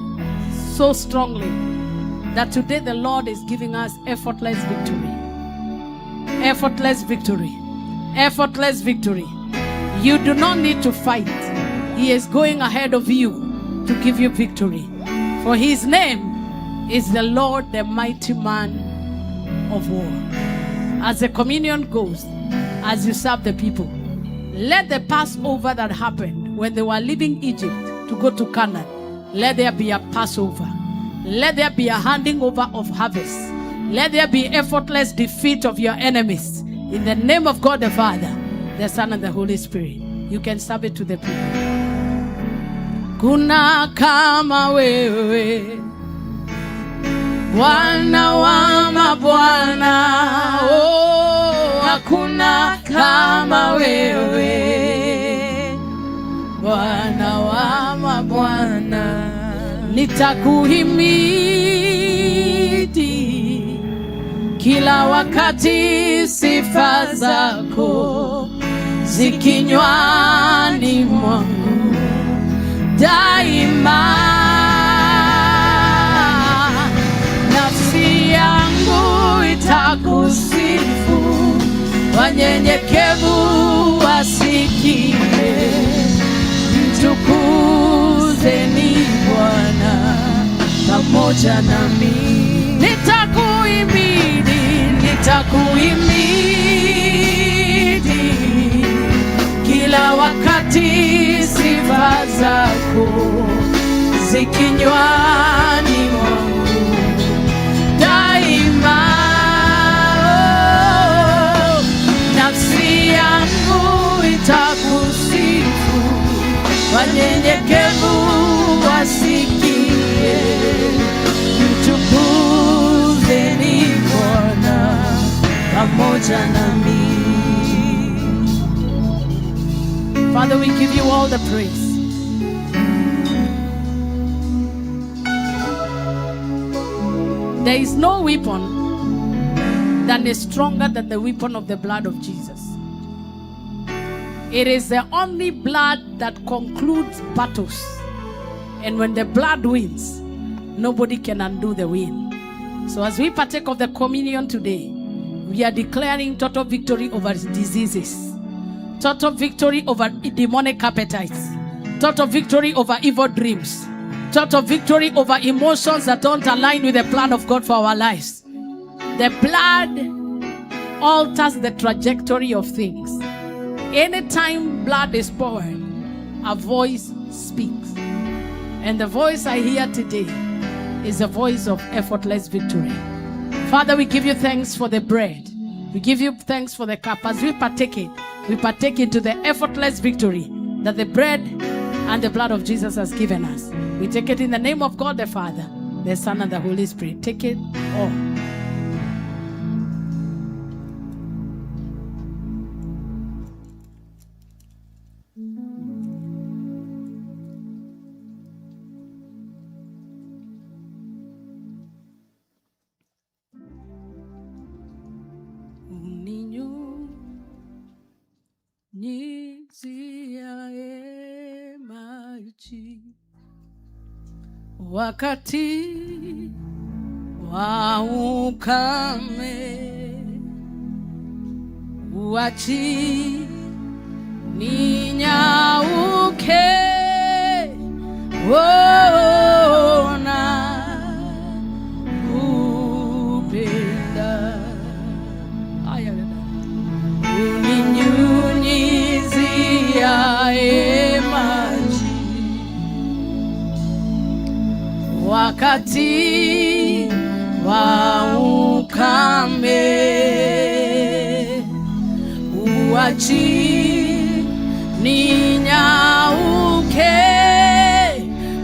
Speaker 3: so strongly that today the Lord is giving us effortless victory. Effortless victory. Effortless victory. You do not need to fight. He is going ahead of you to give you victory. For his name is the Lord, the mighty man of war. As the communion goes, as you serve the people, let the Passover that happened when they were leaving Egypt to go to Canaan, let there be a Passover. Let there be a handing over of harvest. Let there be effortless defeat of your enemies. In the name of God the Father, the Son, and the Holy Spirit. You can serve it to the people. Kuna kama wewe, Bwana wa mabwana, oh, hakuna kama wewe, Bwana wa mabwana. Nitakuhimidi kila wakati, sifa zako zikinywani mwangu daima. Nafsi yangu itakusifu, wanyenyekevu wasikie. Mtukuzeni Bwana pamoja nami. Nitakuhimidi, nitakuhimidi kila wakati, sifa zako zikinywani mwangu daima. Nafsi yangu itakusifu, wanyenyekevu asikie, mtukuzeni Bwana pamoja nami. Father, we give you all the praise. There is no weapon that is stronger than the weapon of the blood of Jesus. It is the only blood that concludes battles. And when the blood wins, nobody can undo the win. So as we partake of the communion today, we are declaring total victory over diseases, total victory over demonic appetites, total victory over evil dreams, total victory over emotions that don't align with the plan of God for our lives. The blood alters the trajectory of things. Anytime blood is poured, a voice speaks. And the voice I hear today is the voice of effortless victory. Father, we give you thanks for the bread. We give you thanks for the cup. As we partake into the effortless victory that the bread and the blood of Jesus has given us. We take it in the name of God the Father, the Son, and the Holy Spirit. Take it all. Niziae maji wakati wa ukame, uachi ninyauke, ona upenda uninyunyiziae maji wakati wa ukame, uachi ninyauke,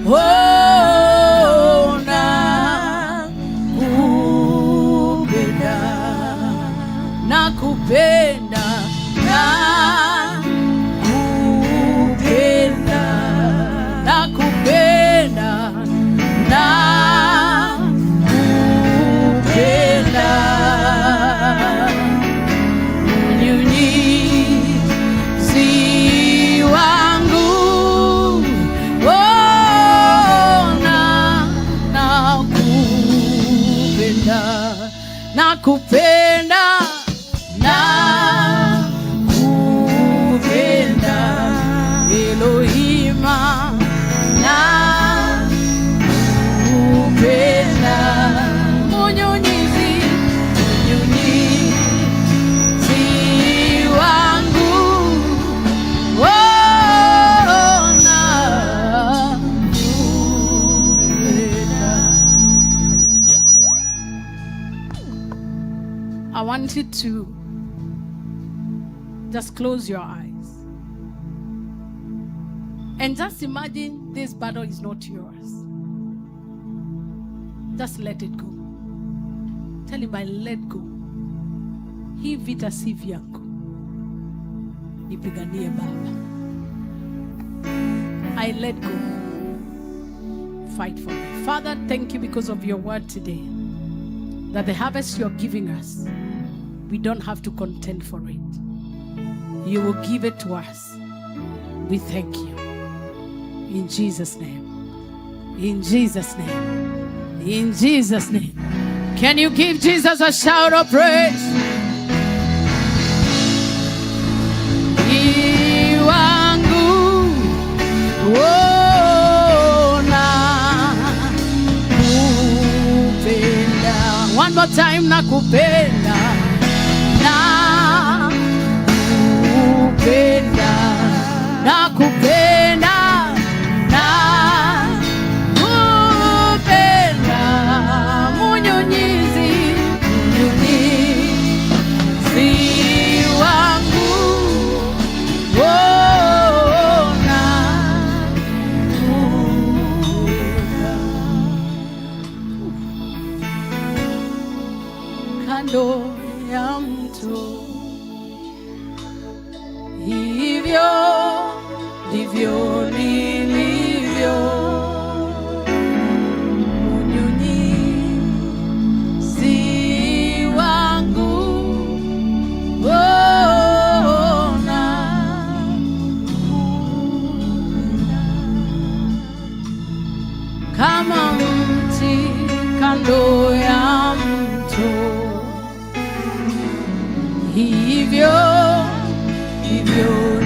Speaker 3: ona kupenda na kupenda na kupenda na kupenda na kupenda unyunyizi wangu, na kupenda na kupenda na kupenda Elohima, na kupenda unyunyizi wangu, na kupenda. I want you to just close your eyes and just imagine this battle is not yours. Just let it go. Tell him, I let go. Hii vita si vyangu, nipiganie Baba. I let go. Fight for me. Father, thank you because of your word today, that the harvest you're giving us, we don't have to contend for it. You will give it to us. We thank you. In Jesus' name. In Jesus' name. In Jesus' name. Can you give Jesus a shout of praise? Iwangu, na kupenda. One more time, na kupenda. Na kupenda. Na kupenda. Na kupenda. Munyunyizi wangu, na kupenda. hivyo nilivyo. Unyunyizi wangu kama mti kando ya mto, hivyo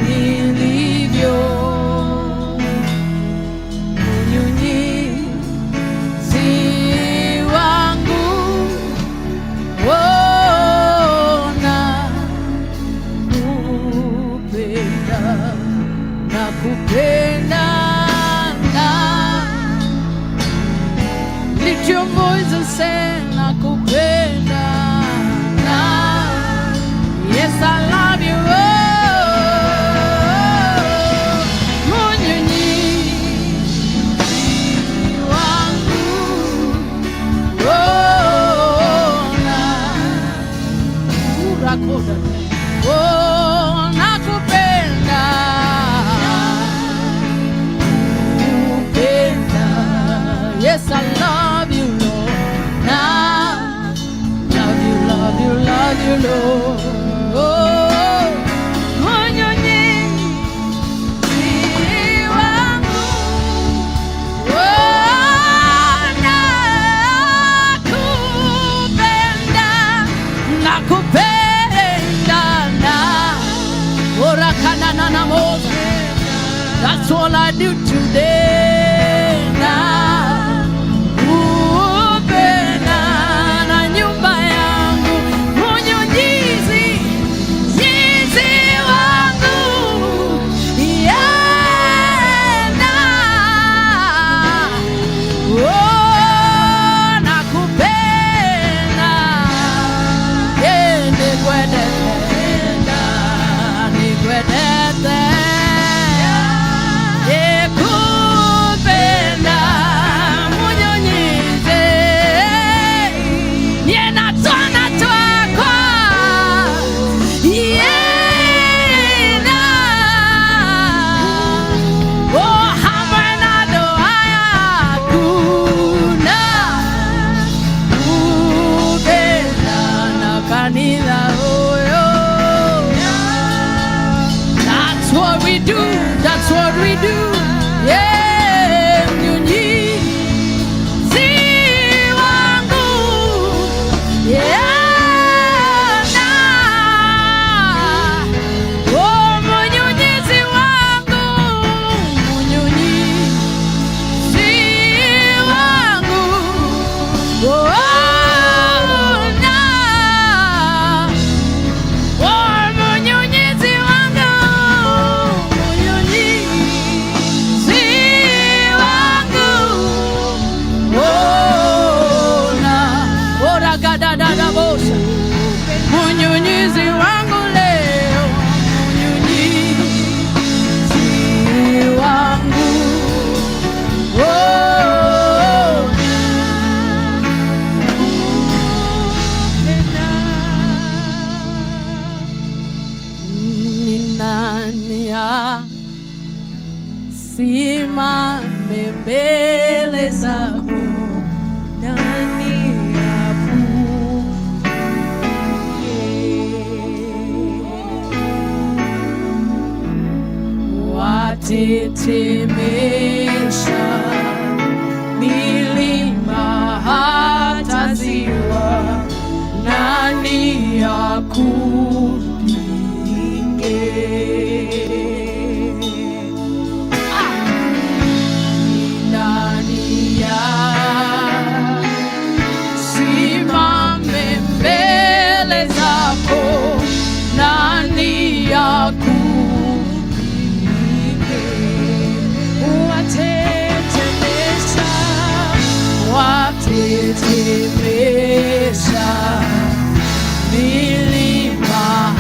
Speaker 3: nilivyo. Unyunyizi wangu nakupenda. Lift your voice and say nakupenda. Yes, I love you. Unyunyizi wangu urakoda nakupenda. Yes, I love you, Lord. Now, love you, Lord. Oh, unyunyizi wangu, nakupenda na orakanana na moza. That's all I do today now. That's what we do. Yeah, unyunyizi wangu. Yeah, na. Oh, unyunyizi wangu. Unyunyizi wangu. Oh, na. Oh, unyunyizi wangu. Unyunyizi wangu leo, unyunyizi wangu, ni nani asimame mbele zako? Nani watetemesha milima hata ziwa, nani akupinge? Nani asimame mbele zako? Nani akupinge? Watetemesha milima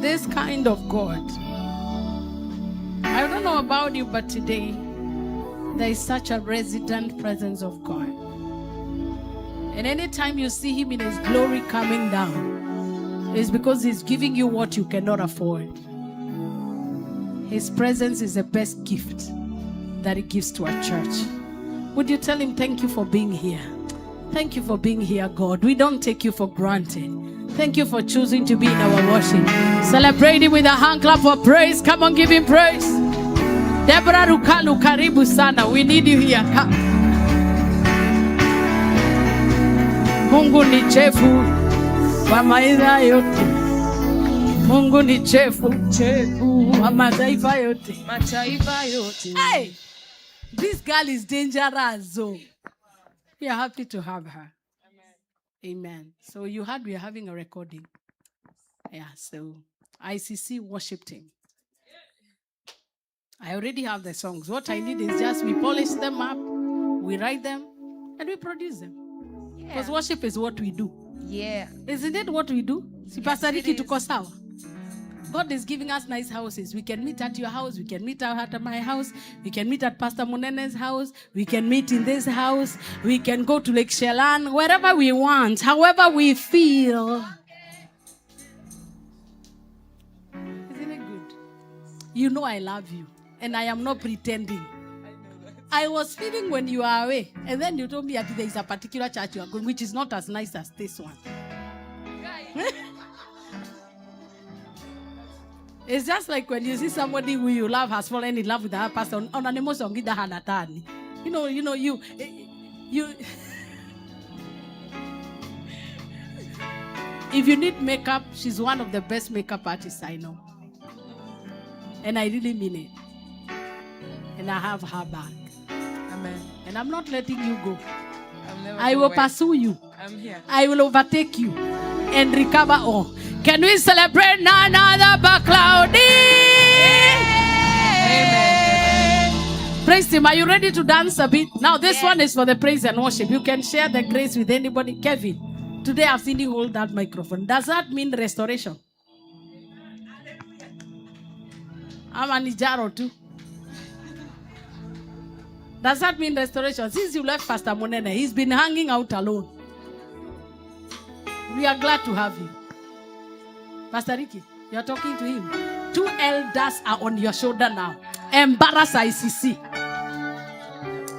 Speaker 3: This kind of God. I don't know about you, but today there is such a resident presence of God. And anytime you see him in his glory coming down, it's because he's giving you what you cannot afford. His presence is the best gift that he gives to a church. Would you tell him, thank you for being here? Thank you for being here, God. We don't take you for granted. Thank you for choosing to be in our worship. Celebrate him with a hand clap for praise. Come on, give him praise. Deborah Rukalu, karibu sana. We need you here. Come. Mungu ni chefu wa maisha yote. Mungu ni chefu wa mataifa yote. Hey, this girl is dangerous. So we are happy to have her. Amen. So you heard we are having a recording. Yeah, so ICC worship team. I already have the songs. What I need is just we polish them up, we write them, and we produce them. Because worship is what we do.
Speaker 1: Yeah.
Speaker 3: Isn't it what we do? Si Pastor Ricky tuko sawa. God is giving us nice houses. We can meet at your house. We can meet at my house. We can meet at Pastor Munene's house. We can meet in this house. We can go to Lake Shelan, wherever we want, however we feel. Isn't it good? You know I love you. And I am not pretending. I was feeling when you are away. And then you told me that there is a particular church you are going, which is not as nice as this one. It's just like when you see somebody who you love has fallen in love with that person on an emotion. You know, you. If you need makeup, she's one of the best makeup artists I know. And I really mean it. And I have her back.
Speaker 1: Amen.
Speaker 3: And I'm not letting you go.
Speaker 1: I
Speaker 3: will pursue you.
Speaker 1: I'm here.
Speaker 3: I will overtake you and recover all. Can we celebrate none other but Cloudy?
Speaker 1: Amen.
Speaker 3: Praise him. Are you ready to dance a bit? Now this one is for the praise and worship. You can share the grace with anybody. Kevin, today I've seen you hold that microphone. Does that mean restoration? I'm an Ijaro too. Does that mean restoration? Since you left Pastor Monene, he's been hanging out alone. We are glad to have you. Pastor Ricky, you are talking to him. 2 elders are on your shoulder now. Embarrass ICC.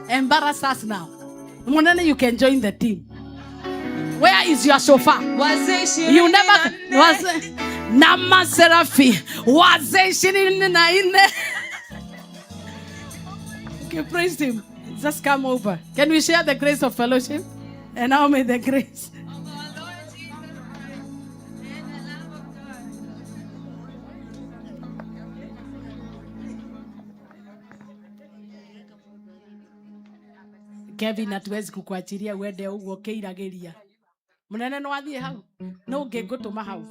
Speaker 3: Embarrass us now. Monene, you can join the team. Where is your chauffeur? You never was Nama Serafi. Okay, praise him. Just come over. Can we share the grace of fellowship? And now may the grace. Kevin, hatuwezi kukuachilia uende uguo kiiragiria. Munene no athie hau. No ngengutuma hau.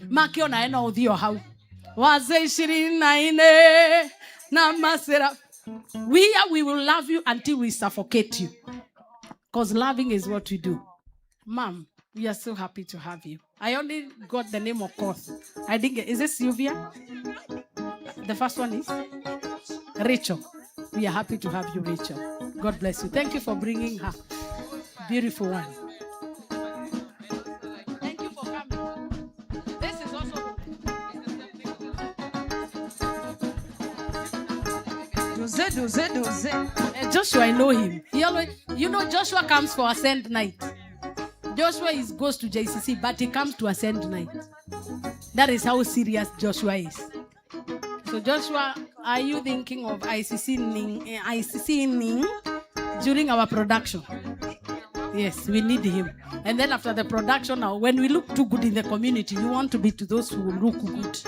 Speaker 3: Makiona eno uthio hau. Wazee 24 na masera. We will love you until we suffocate you. Because loving is what we do. Mom, we are so happy to have you. I only got the name of course. I didn't get, is this Sylvia? The first one is Rachel. We are happy to have you, Rachel. God bless you. Thank you for bringing her. Beautiful one. Thank you for coming. This is also Joshua, I know him. He always, Joshua comes for Ascend night. Joshua goes to JCC, but he comes to Ascend night. That is how serious Joshua is. So Joshua, are you thinking of ICC during our production? Yes, we need him. And then after the production, now when we look too good in the community, we want to be to those who look good.